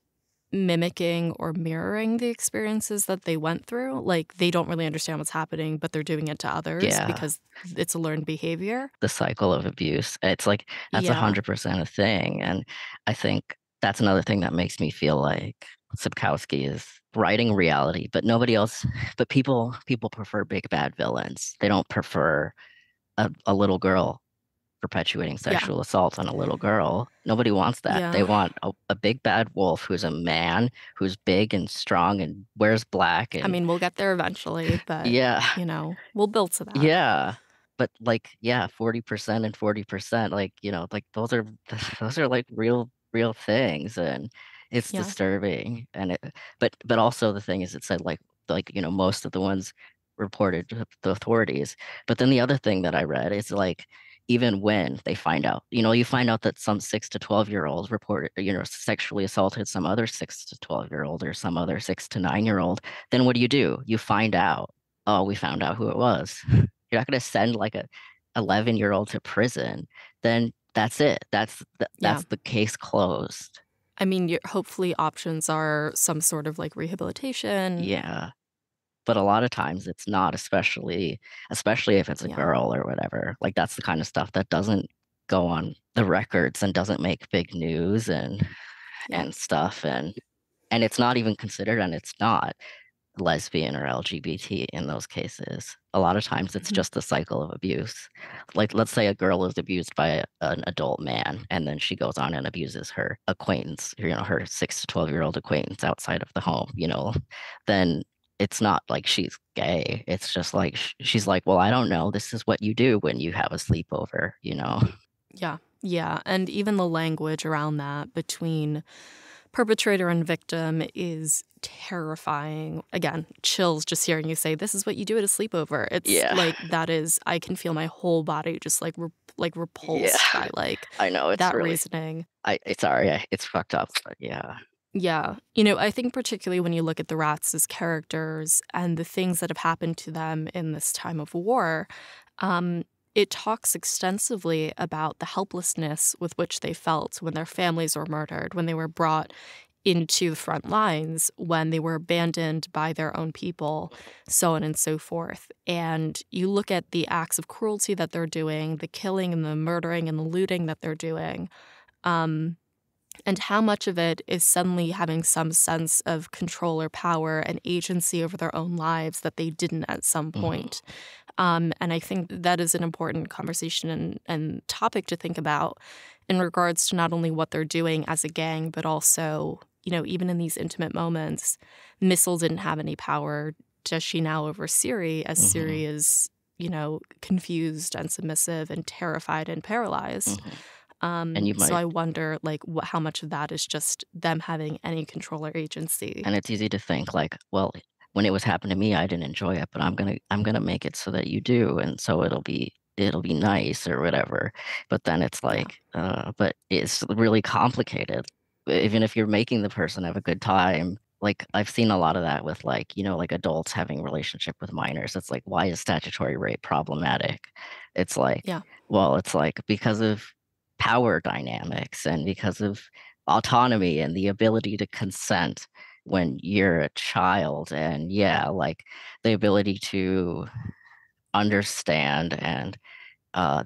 mimicking or mirroring the experiences that they went through. Like they don't really understand what's happening, but they're doing it to others because it's a learned behavior. The cycle of abuse. It's like that's 100% a thing. And I think that's another thing that makes me feel like Sapkowski is writing reality, but nobody else, but people prefer big bad villains. They don't prefer a little girl perpetuating sexual assault on a little girl. Nobody wants that. Yeah. They want a big bad wolf who's a man, who's big and strong and wears black. And, I mean, we'll get there eventually, but you know, we'll build to that. Yeah. But like, 40% and 40%, like, like those are like real things, and it's disturbing. And but also the thing is, it said like most of the ones reported to the authorities. But then the other thing that I read is like, even when they find out, you find out that some 6 to 12-year-old reported, sexually assaulted some other 6 to 12-year-old or some other 6 to 9-year-old, then what do? You find out, oh, we found out who it was. You're not going to send like a 11-year-old to prison. Then that's it. That's the case closed. I mean, hopefully options are some sort of like rehabilitation. Yeah. But a lot of times it's not, especially if it's a girl or whatever. Like that's the kind of stuff that doesn't go on the records and doesn't make big news and stuff. And it's not even considered, and it's not lesbian or LGBT in those cases. A lot of times it's just a cycle of abuse. Like let's say a girl is abused by an adult man, and then she goes on and abuses her acquaintance, her 6 to 12-year-old acquaintance outside of the home, then it's not like she's gay. It's just like she's like, well, I don't know. This is what you do when you have a sleepover, Yeah. Yeah. And even the language around that between perpetrator and victim is terrifying. Again, chills just hearing you say, this is what you do at a sleepover. It's like, that is, I can feel my whole body just like repulsed by like I know, it's that really, reasoning. It's fucked up, but yeah. Yeah. I think particularly when you look at the rats as characters and the things that have happened to them in this time of war, it talks extensively about the helplessness with which they felt when their families were murdered, when they were brought into the front lines, when they were abandoned by their own people, so on and so forth. And you look at the acts of cruelty that they're doing, the killing and the murdering and the looting that they're doing, and how much of it is suddenly having some sense of control or power and agency over their own lives that they didn't at some point. And I think that is an important conversation and topic to think about in regards to not only what they're doing as a gang, but also, even in these intimate moments, Mistle didn't have any power. Does she now over Ciri, as Ciri is, confused and submissive and terrified and paralyzed? And you So might, I wonder, how much of that is just them having any control or agency. and it's easy to think like, well, when it was happening to me, I didn't enjoy it, but I'm gonna make it so that you do, and so it'll be nice or whatever. But then it's Yeah. like, but it's really complicated. Even if you're making the person have a good time, like I've seen a lot of that with like, like adults having relationship with minors. It's like, why is statutory rape problematic? It's like, Yeah. well, it's like because of power dynamics and because of autonomy and the ability to consent when you're a child. And yeah, like the ability to understand and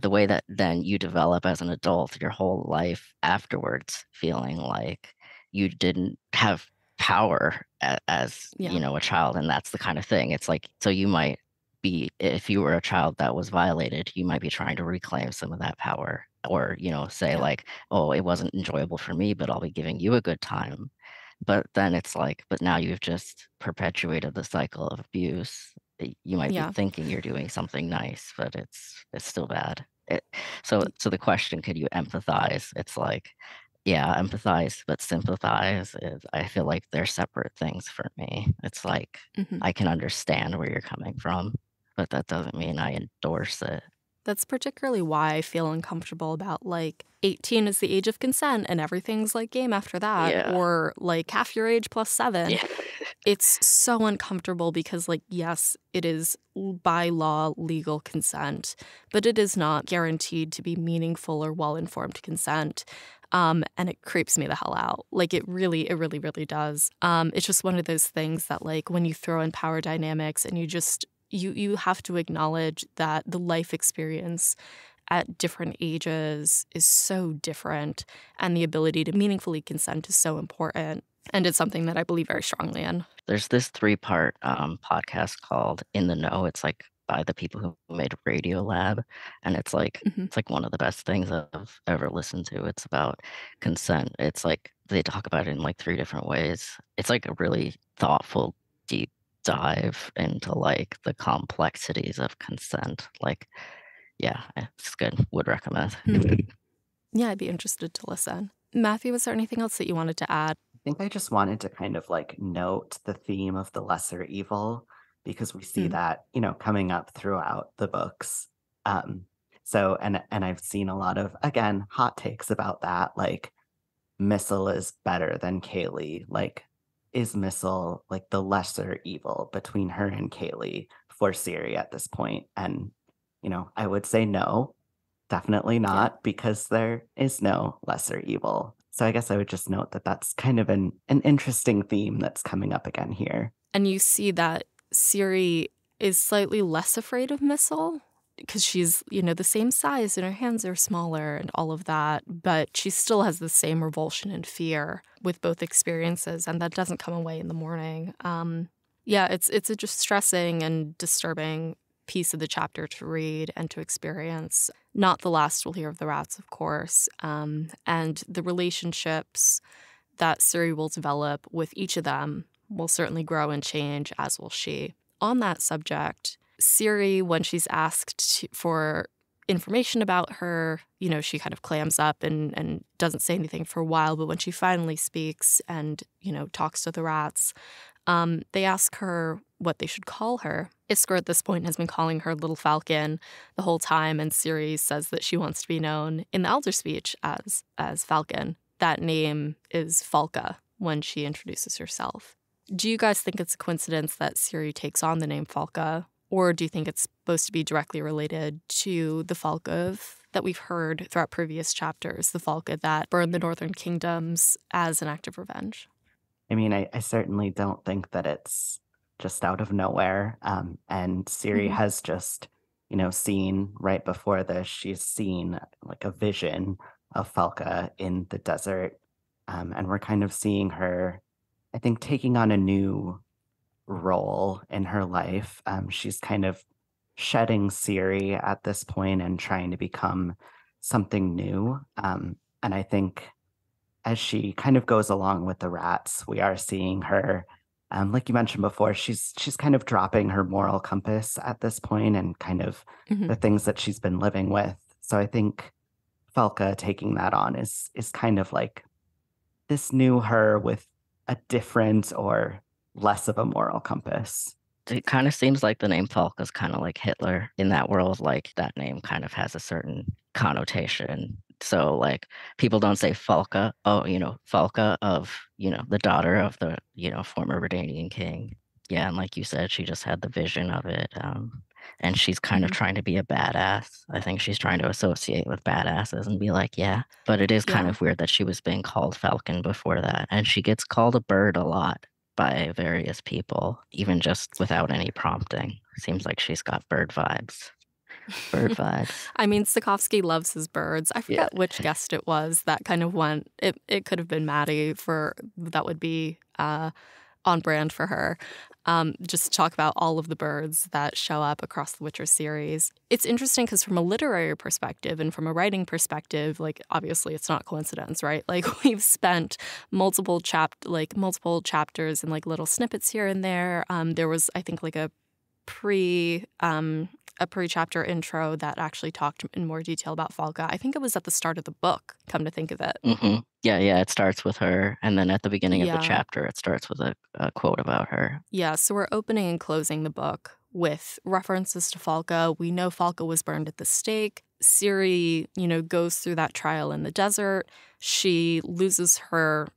the way that then you develop as an adult your whole life afterwards, feeling like you didn't have power as Yeah. a child. And that's the kind of thing. It's like, so you might be, if you were a child that was violated, you might be trying to reclaim some of that power, or say Yeah. like, oh, it wasn't enjoyable for me, but I'll be giving you a good time. But then it's like, but now you've just perpetuated the cycle of abuse. You might be Yeah. thinking you're doing something nice, but it's still bad. So the question, could you empathize? It's like, yeah, empathize, but sympathize is, I feel like they're separate things for me. It's like Mhm. I can understand where you're coming from, but that doesn't mean I endorse it. That's particularly why I feel uncomfortable about 18 is the age of consent and everything's game after that, Yeah. or half your age plus 7. Yeah. It's so uncomfortable because yes, it is by law legal consent, but it is not guaranteed to be meaningful or well-informed consent. And it creeps me the hell out. It really does. It's just one of those things that when you throw in power dynamics and you have to acknowledge that the life experience at different ages is so different, and the ability to meaningfully consent is so important. And it's something that I believe very strongly in. There's this 3-part podcast called In the Know. It's like by the people who made Radio Lab, and it's like one of the best things I've ever listened to. It's about consent. It's like they talk about it in 3 different ways. It's like a really thoughtful, deep dive into the complexities of consent. Yeah, it's good. Would recommend. Yeah, I'd be interested to listen. Matthew, was there anything else that you wanted to add? I think I just wanted to kind of note the theme of the lesser evil, because we see that, coming up throughout the books. So and I've seen a lot of, again, hot takes about that, Mistle is better than Kaylee. Is Mistle the lesser evil between her and Kaylee for Ciri at this point? And, I would say no, definitely not, because there is no lesser evil. So I guess I would just note that that's kind of an interesting theme that's coming up again here. And you see that Ciri is slightly less afraid of Mistle because she's, the same size and her hands are smaller and all of that, but she still has the same revulsion and fear with both experiences, and that doesn't come away in the morning. Yeah, it's a distressing and disturbing piece of the chapter to read and to experience. Not the last we'll hear of the rats, of course, and the relationships that Ciri will develop with each of them will certainly grow and change, as will she. On that subject, Ciri, when she's asked for information about her, she kind of clams up and doesn't say anything for a while, but when she finally speaks and, talks to the rats, they ask her what they should call her. Isker at this point has been calling her Little Falcon the whole time, and Ciri says that she wants to be known in the Elder Speech as Falcon. That name is Falka when she introduces herself. Do you guys think it's a coincidence that Ciri takes on the name Falka, or do you think it's supposed to be directly related to the Falka that we've heard throughout previous chapters, the Falka that burned the Northern Kingdoms as an act of revenge? I mean, I certainly don't think that it's just out of nowhere. And Ciri has just, seen right before this, she's seen a vision of Falka in the desert. And we're kind of seeing her, I think, taking on a new role in her life. She's kind of shedding Ciri at this point and trying to become something new. And I think as she kind of goes along with the rats, we are seeing her, like you mentioned before, she's kind of dropping her moral compass at this point and kind of the things that she's been living with. So I think Falka taking that on is kind of like this new her with a different or less of a moral compass. It kind of seems like the name Falk is kind of like Hitler in that world. Like that name kind of has a certain connotation. So like people don't say Falka, oh, Falka of, the daughter of the, former Redanian king. Yeah, and like you said, she just had the vision of it. And she's kind of trying to be a badass. I think she's trying to associate with badasses and be like, yeah. But it is kind of weird that she was being called Falcon before that. And she gets called a bird a lot by various people, even just without any prompting. Seems like she's got bird vibes. Bird vibes. I mean, Sapkowski loves his birds. I forget which guest it was that kind of went. It could have been Maddie that would be on brand for her. Just to talk about all of the birds that show up across the Witcher series. It's interesting because from a literary perspective and from a writing perspective, like obviously it's not coincidence, right? Like we've spent multiple chapters and like little snippets here and there. There was, I think, like a pre-chapter intro that actually talked in more detail about Falka. I think it was at the start of the book, come to think of it. Yeah, it starts with her. And then at the beginning of the chapter, it starts with a quote about her. Yeah, so we're opening and closing the book with references to Falka. We know Falka was burned at the stake. Ciri, goes through that trial in the desert. She loses her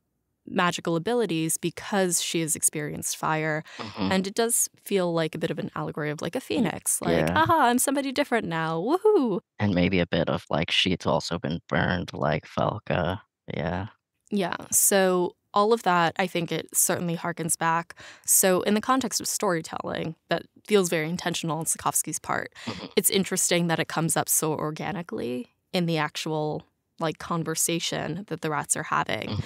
magical abilities because she has experienced fire. And it does feel like a bit of an allegory of like a phoenix. Like, aha, I'm somebody different now. Woohoo! And maybe a bit of like she's also been burned like Falka. Yeah. Yeah. So all of that, I think it certainly harkens back. So in the context of storytelling, that feels very intentional on Sapkowski's part. It's interesting that it comes up so organically in the actual like conversation that the rats are having.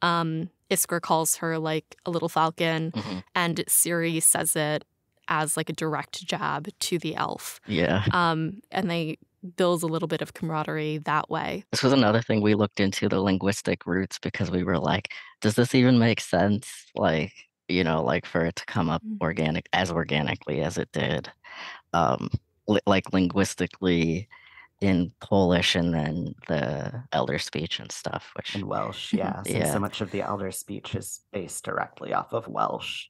Iskra calls her like a little falcon, and Ciri says it as like a direct jab to the elf. Yeah. And they build a little bit of camaraderie that way. This was another thing we looked into, the linguistic roots, because we were like, does this even make sense? Like, like for it to come up organically as it did, like linguistically in Polish and then the Elder Speech and stuff, which in Welsh, since so much of the Elder Speech is based directly off of Welsh.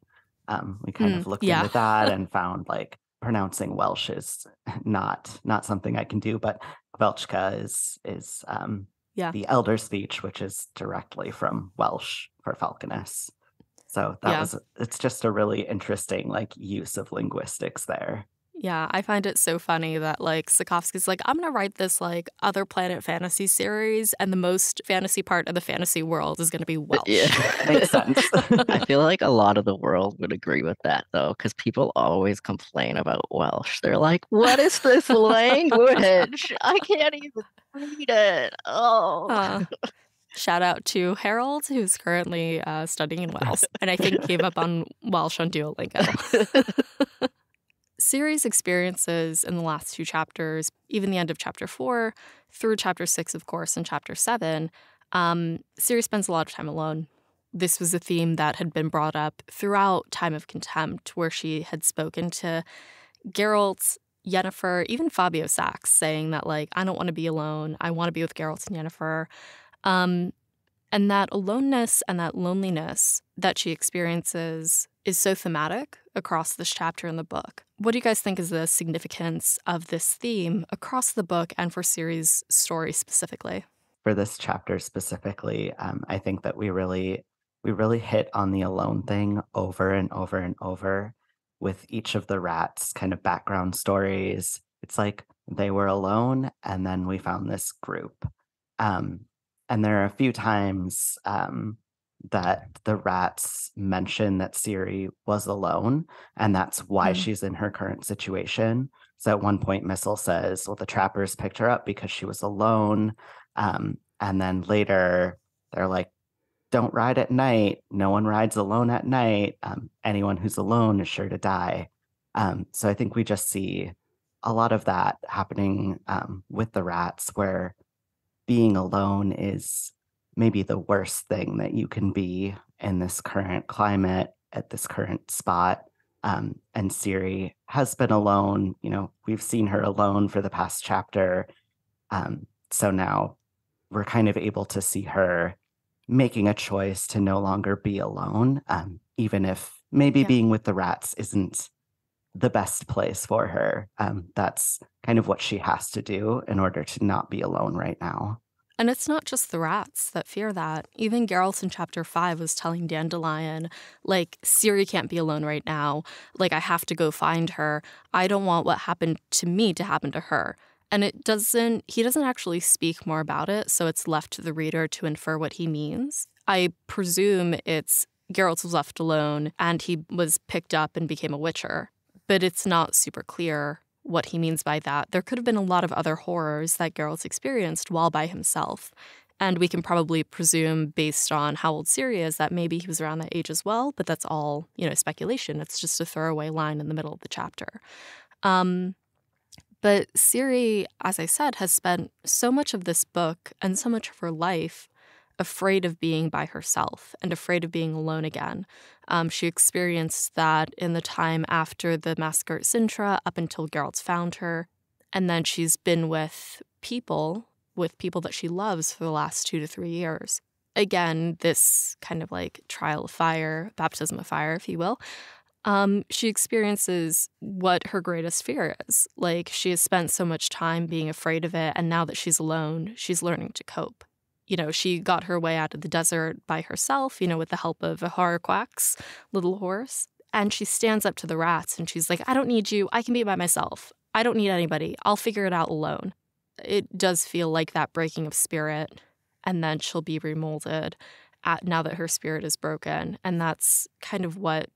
We kind of looked into that and found like pronouncing Welsh is not something I can do, but Welchka is the Elder Speech, which is directly from Welsh for Falconess. So it's just a really interesting like use of linguistics there. Yeah, I find it so funny that like Sapkowski's like, I'm gonna write this like other planet fantasy series, and the most fantasy part of the fantasy world is gonna be Welsh. Yeah, makes sense. I feel like a lot of the world would agree with that though, because people always complain about Welsh. They're like, "What is this language? I can't even read it." Oh. Shout out to Harold, who's currently studying in Wales, and I think gave up on Welsh on Duolingo. Ciri's experiences in the last two chapters, even the end of chapter 4, through chapter 6, of course, and chapter 7, Ciri spends a lot of time alone. This was a theme that had been brought up throughout Time of Contempt, where she had spoken to Geralt, Yennefer, even Fabio Sachs, saying that, like, I don't want to be alone. I want to be with Geralt and Yennefer. And that aloneness and that loneliness that she experiences is so thematic across this chapter in the book. What do you guys think is the significance of this theme across the book and for Ciri's story specifically? For this chapter specifically, I think that we really hit on the alone thing over and over and over with each of the rats' kind of background stories. It's like they were alone, and then we found this group. And there are a few times that the rats mention that Ciri was alone, and that's why she's in her current situation. So at one point, Mistle says, well, the trappers picked her up because she was alone. And then later, they're like, don't ride at night. No one rides alone at night. Anyone who's alone is sure to die. So I think we just see a lot of that happening with the rats, where being alone is maybe the worst thing that you can be in this current climate, at this current spot. And Ciri has been alone. We've seen her alone for the past chapter. So now we're kind of able to see her making a choice to no longer be alone, even if maybe being with the rats isn't the best place for her. That's kind of what she has to do in order to not be alone right now. And it's not just the rats that fear that. Even Geralt in chapter 5 was telling Dandelion, like, Ciri can't be alone right now. Like, I have to go find her. I don't want what happened to me to happen to her. And he doesn't actually speak more about it, so it's left to the reader to infer what he means. I presume it's Geralt was left alone and he was picked up and became a witcher. But it's not super clear what he means by that. There could have been a lot of other horrors that Geralt experienced while by himself. And we can probably presume, based on how old Ciri is, that maybe he was around that age as well, but that's all, speculation. It's just a throwaway line in the middle of the chapter. But Ciri, as I said, has spent so much of this book and so much of her life afraid of being by herself and afraid of being alone again. She experienced that in the time after the massacre at Cintra up until Geralt found her. And then she's been with people that she loves for the last 2 to 3 years. Again, this kind of like trial of fire, baptism of fire, if you will. She experiences what her greatest fear is. Like, she has spent so much time being afraid of it, and now that she's alone, she's learning to cope. She got her way out of the desert by herself, with the help of a Horrorquack's little horse. And she stands up to the rats and she's like, I don't need you. I can be by myself. I don't need anybody. I'll figure it out alone. It does feel like that breaking of spirit. And then she'll be remolded now that her spirit is broken. And that's kind of what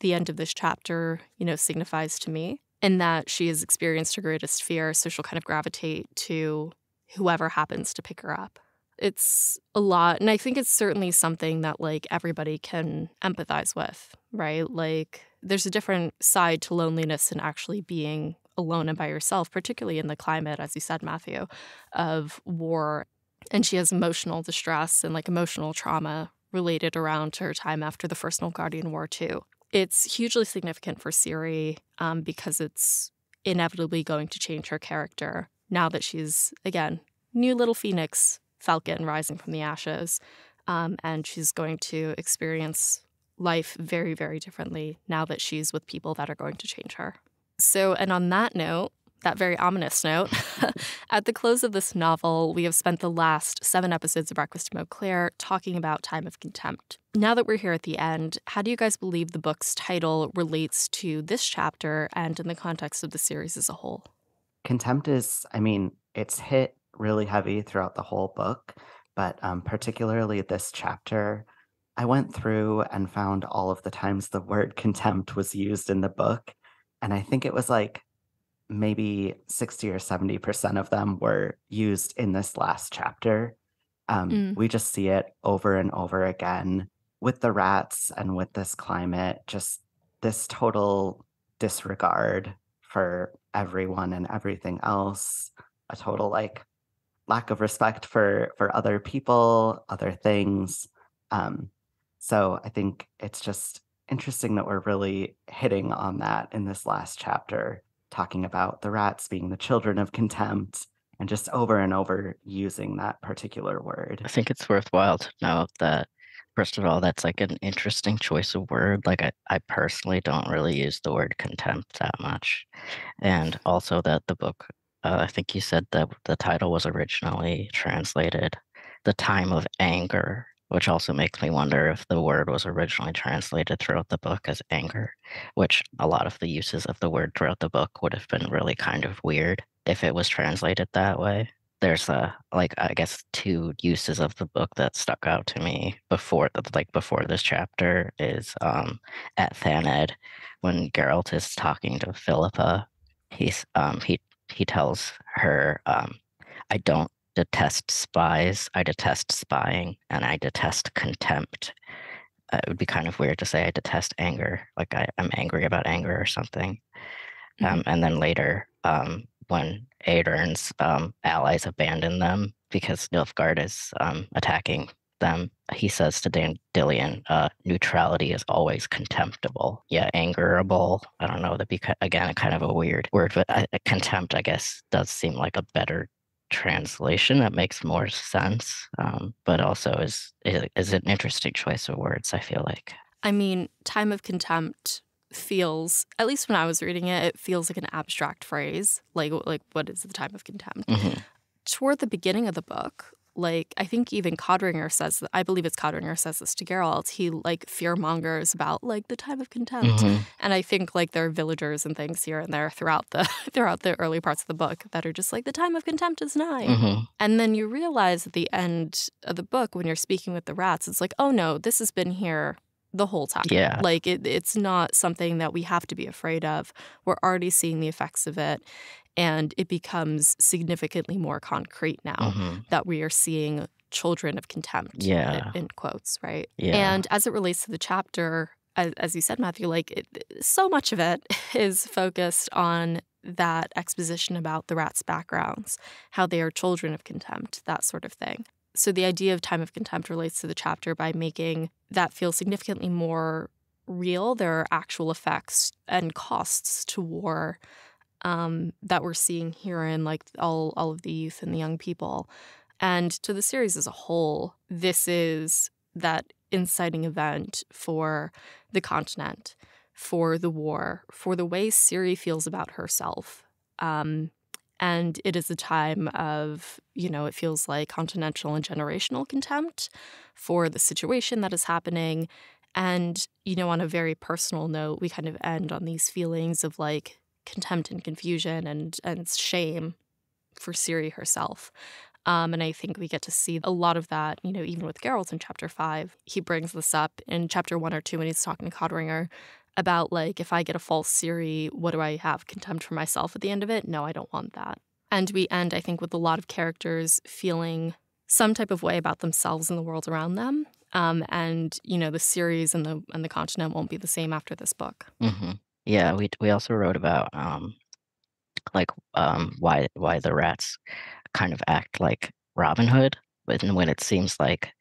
the end of this chapter, signifies to me, in that she has experienced her greatest fear. So she'll kind of gravitate to whoever happens to pick her up. It's a lot, and I think it's certainly something that, like, everybody can empathize with, right? Like, there's a different side to loneliness and actually being alone and by yourself, particularly in the climate, as you said, Matthew, of war. And she has emotional distress and, like, emotional trauma related around to her time after the First Nilfgaardian War, too. It's hugely significant for Ciri because it's inevitably going to change her character now that she's, again, new little phoenix Falcon rising from the ashes, and she's going to experience life very, very differently now that she's with people that are going to change her. So, and on that note, that very ominous note, at the close of this novel, we have spent the last 7 episodes of Breakfast in Beauclair talking about Time of Contempt. Now that we're here at the end, how do you guys believe the book's title relates to this chapter and in the context of the series as a whole? Contempt is, it's hit really heavy throughout the whole book, but particularly this chapter, I went through and found all of the times the word contempt was used in the book, and I think it was like maybe 60 or 70% of them were used in this last chapter. We just see it over and over again with the rats and with this climate, just this total disregard for everyone and everything else, a total like lack of respect for other people, other things. So I think it's just interesting that we're really hitting on that in this last chapter, talking about the rats being the children of contempt and just over and over using that particular word. I think it's worthwhile to note that, first of all, that's like an interesting choice of word. Like, I personally don't really use the word contempt that much. And also that the book, I think you said that the title was originally translated The Time of Anger, which also makes me wonder if the word was originally translated throughout the book as anger, which a lot of the uses of the word throughout the book would have been really kind of weird if it was translated that way. There's I guess 2 uses of the book that stuck out to me before this chapter is at Thaned, when Geralt is talking to Philippa, he tells her, I don't detest spies, I detest spying, and I detest contempt. It would be kind of weird to say I detest anger, like I'm angry about anger or something. And then later, when Aedern's allies abandon them because Nilfgaard is attacking them, he says to Dandelion, neutrality is always contemptible. Yeah, angerable. I don't know, that'd be, again, kind of a weird word, but contempt, I guess, does seem like a better translation that makes more sense, but also is an interesting choice of words, I feel like. I mean, time of contempt feels, at least when I was reading it, it feels like an abstract phrase. Like what is the time of contempt? Toward the beginning of the book, like, I think even Codringer says, I believe it's Codringer says this to Geralt, he, like, fear-mongers about, like, the time of contempt. And I think, like, there are villagers and things here and there throughout the early parts of the book that are just like, the time of contempt is nigh. And then you realize at the end of the book, when you're speaking with the rats, it's like, oh no, this has been here the whole time. Yeah. Like, it's not something that we have to be afraid of. We're already seeing the effects of it. And it becomes significantly more concrete now that we are seeing children of contempt, in quotes, right? Yeah. And as it relates to the chapter, as you said, Matthew, like, so much of it is focused on that exposition about the rats' backgrounds, how they are children of contempt, that sort of thing. So the idea of time of contempt relates to the chapter by making that feel significantly more real. There are actual effects and costs to war that we're seeing here in, like, all of the youth and the young people. And to the series as a whole, this is that inciting event for the continent, for the war, for the way Ciri feels about herself. And it is a time of, it feels like continental and generational contempt for the situation that is happening. And, on a very personal note, we kind of end on these feelings of, like, contempt and confusion and shame for Ciri herself. And I think we get to see a lot of that, even with Geralt in chapter 5. He brings this up in chapter 1 or 2 when he's talking to Codringer about, like, if I get a false Ciri, what do I have? Contempt for myself at the end of it? No, I don't want that. And we end, I think, with a lot of characters feeling some type of way about themselves and the world around them. And, the series and the continent won't be the same after this book. Yeah, we also wrote about why the rats kind of act like Robin Hood, when it seems like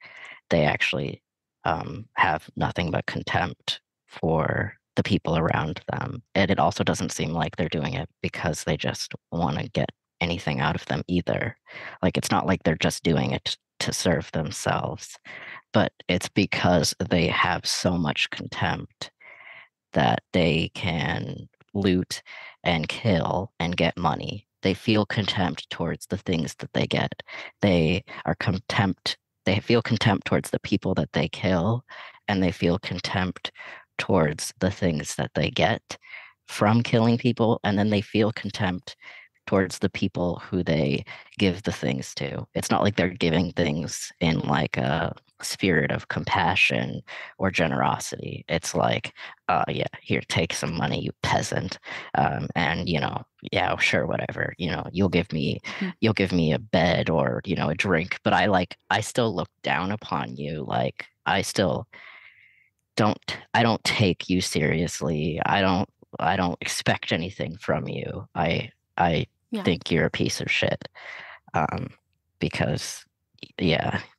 they actually have nothing but contempt for the people around them. And it also doesn't seem like they're doing it because they just want to get anything out of them either. Like, it's not like they're just doing it to serve themselves, but it's because they have so much contempt that they can loot and kill and get money. They feel contempt towards the things that they get. They feel contempt towards the people that they kill, and they feel contempt towards the things that they get from killing people, and then they feel contempt towards the people who they give the things to. It's not like they're giving things in, like, a spirit of compassion or generosity. It's like, yeah, here, take some money, you peasant, and yeah, sure, whatever, you'll give me a bed or a drink, but I still look down upon you. Like, I don't take you seriously. I don't expect anything from you. I think you're a piece of shit, because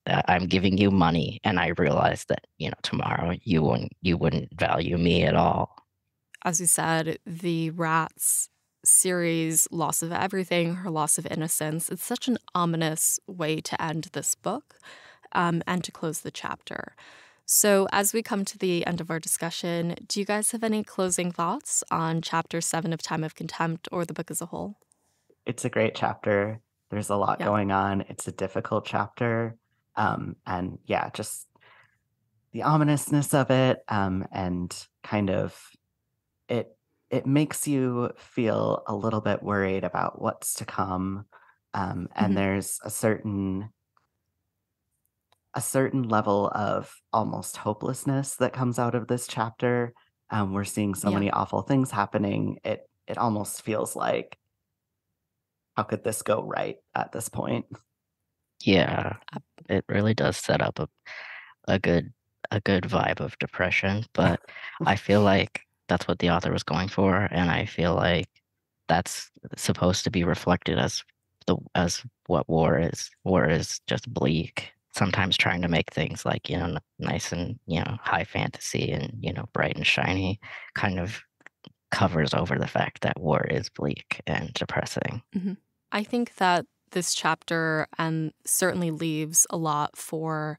I'm giving you money, and I realize that tomorrow you wouldn't value me at all. As you said, the rats series, loss of everything, her loss of innocence. It's such an ominous way to end this book, and to close the chapter. So as we come to the end of our discussion, do you guys have any closing thoughts on chapter 7 of Time of Contempt, or the book as a whole? It's a great chapter. There's a lot going on. It's a difficult chapter. And yeah, just the ominousness of it, and kind of it makes you feel a little bit worried about what's to come. And there's a certain level of almost hopelessness that comes out of this chapter. We're seeing so many awful things happening. It almost feels like, how could this go right at this point? Yeah, it really does set up a good vibe of depression, but I feel like that's what the author was going for, and I feel like that's supposed to be reflected as what war is. War is just bleak. Sometimes trying to make things like, nice and, high fantasy and, bright and shiny kind of covers over the fact that war is bleak and depressing. Mm-hmm. I think that this chapter certainly leaves a lot for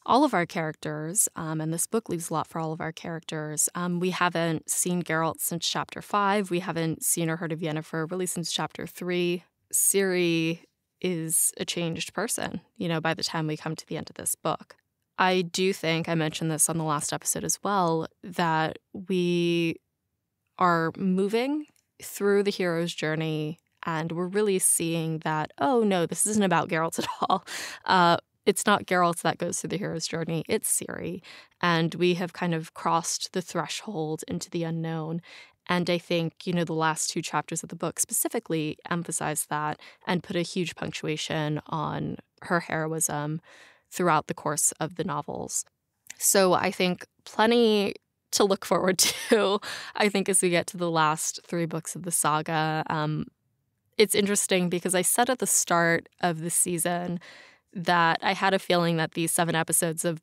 all of our characters, and this book leaves a lot for all of our characters. We haven't seen Geralt since chapter 5. We haven't seen or heard of Yennefer really since chapter 3. Ciri is a changed person, by the time we come to the end of this book. I do think, I mentioned this on the last episode as well, that we are moving through the hero's journey and we're really seeing that, oh no, this isn't about Geralt at all. It's not Geralt that goes through the hero's journey, it's Ciri. And we have kind of crossed the threshold into the unknown. And I think, the last 2 chapters of the book specifically emphasize that and put a huge punctuation on her heroism throughout the course of the novels. So I think plenty to look forward to, I think, as we get to the last 3 books of the saga. It's interesting because I said at the start of the season that I had a feeling that these 7 episodes of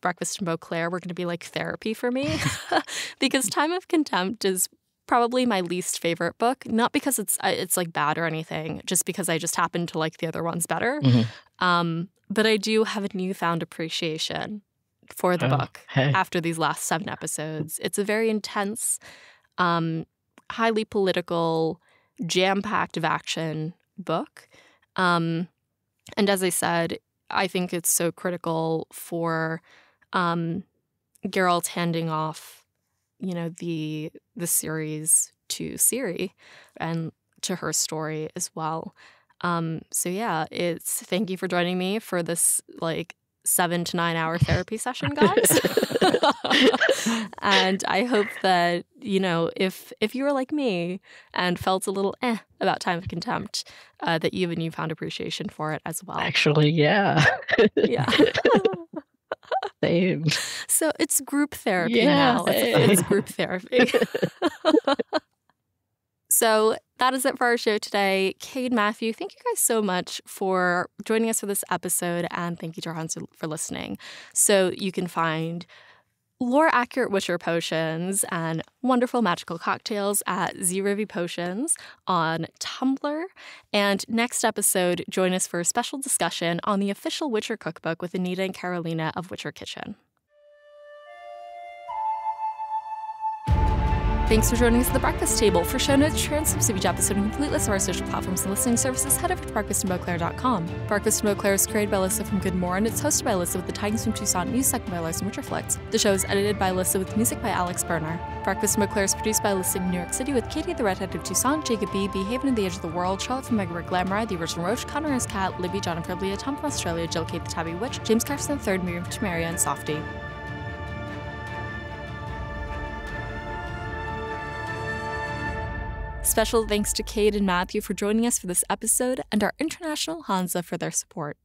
Breakfast in Beauclair were going to be like therapy for me because Time of Contempt is probably my least favorite book, not because it's like bad or anything, just because I just happen to like the other ones better. Mm-hmm. But I do have a newfound appreciation for the book after these last 7 episodes. It's a very intense, highly political, jam-packed of action book. And as I said, I think it's so critical for Geralt handing off, the series to Ciri and to her story as well. So yeah, thank you for joining me for this 7 to 9 hour therapy session, guys. And I hope that, if you were like me and felt a little about Time of Contempt, that you have a newfound appreciation for it as well. Actually, yeah. Yeah. Same. So it's group therapy now. It's group therapy. So that is it for our show today. Kade, Matthew, thank you guys so much for joining us for this episode, and thank you to our Hanza for listening. So you can find lore-accurate Witcher potions and wonderful magical cocktails at zrivie Potions on Tumblr. And next episode, join us for a special discussion on the official Witcher cookbook with Anita and Carolina of Witcher Kitchen. Thanks for joining us at The Breakfast Table. For show notes, transcripts of each episode, and complete list of our social platforms and listening services, head over to breakfastandbeauclair.com. Breakfast in Beauclair is created by Alyssa from GoodMorhen. It's hosted by Alyssa with the Titans from Tucson, news segment by Larson Witcherflix. The show is edited by Alyssa with music by Alex Berner. Breakfast in Beauclair is produced by Alyssa in New York City with Katie the Redhead of Tucson, Jacob B, Haven of the Edge of the World, Charlotte from Megaward Glamour, the original Roche, Connor as Cat, Libby, Jonathan Leah, Tom from Australia, Jill Kate the Tabby Witch, James Carson III, Miriam Tamaria, and Softy. Special thanks to Kade and Matthew for joining us for this episode, and our international Hanza for their support.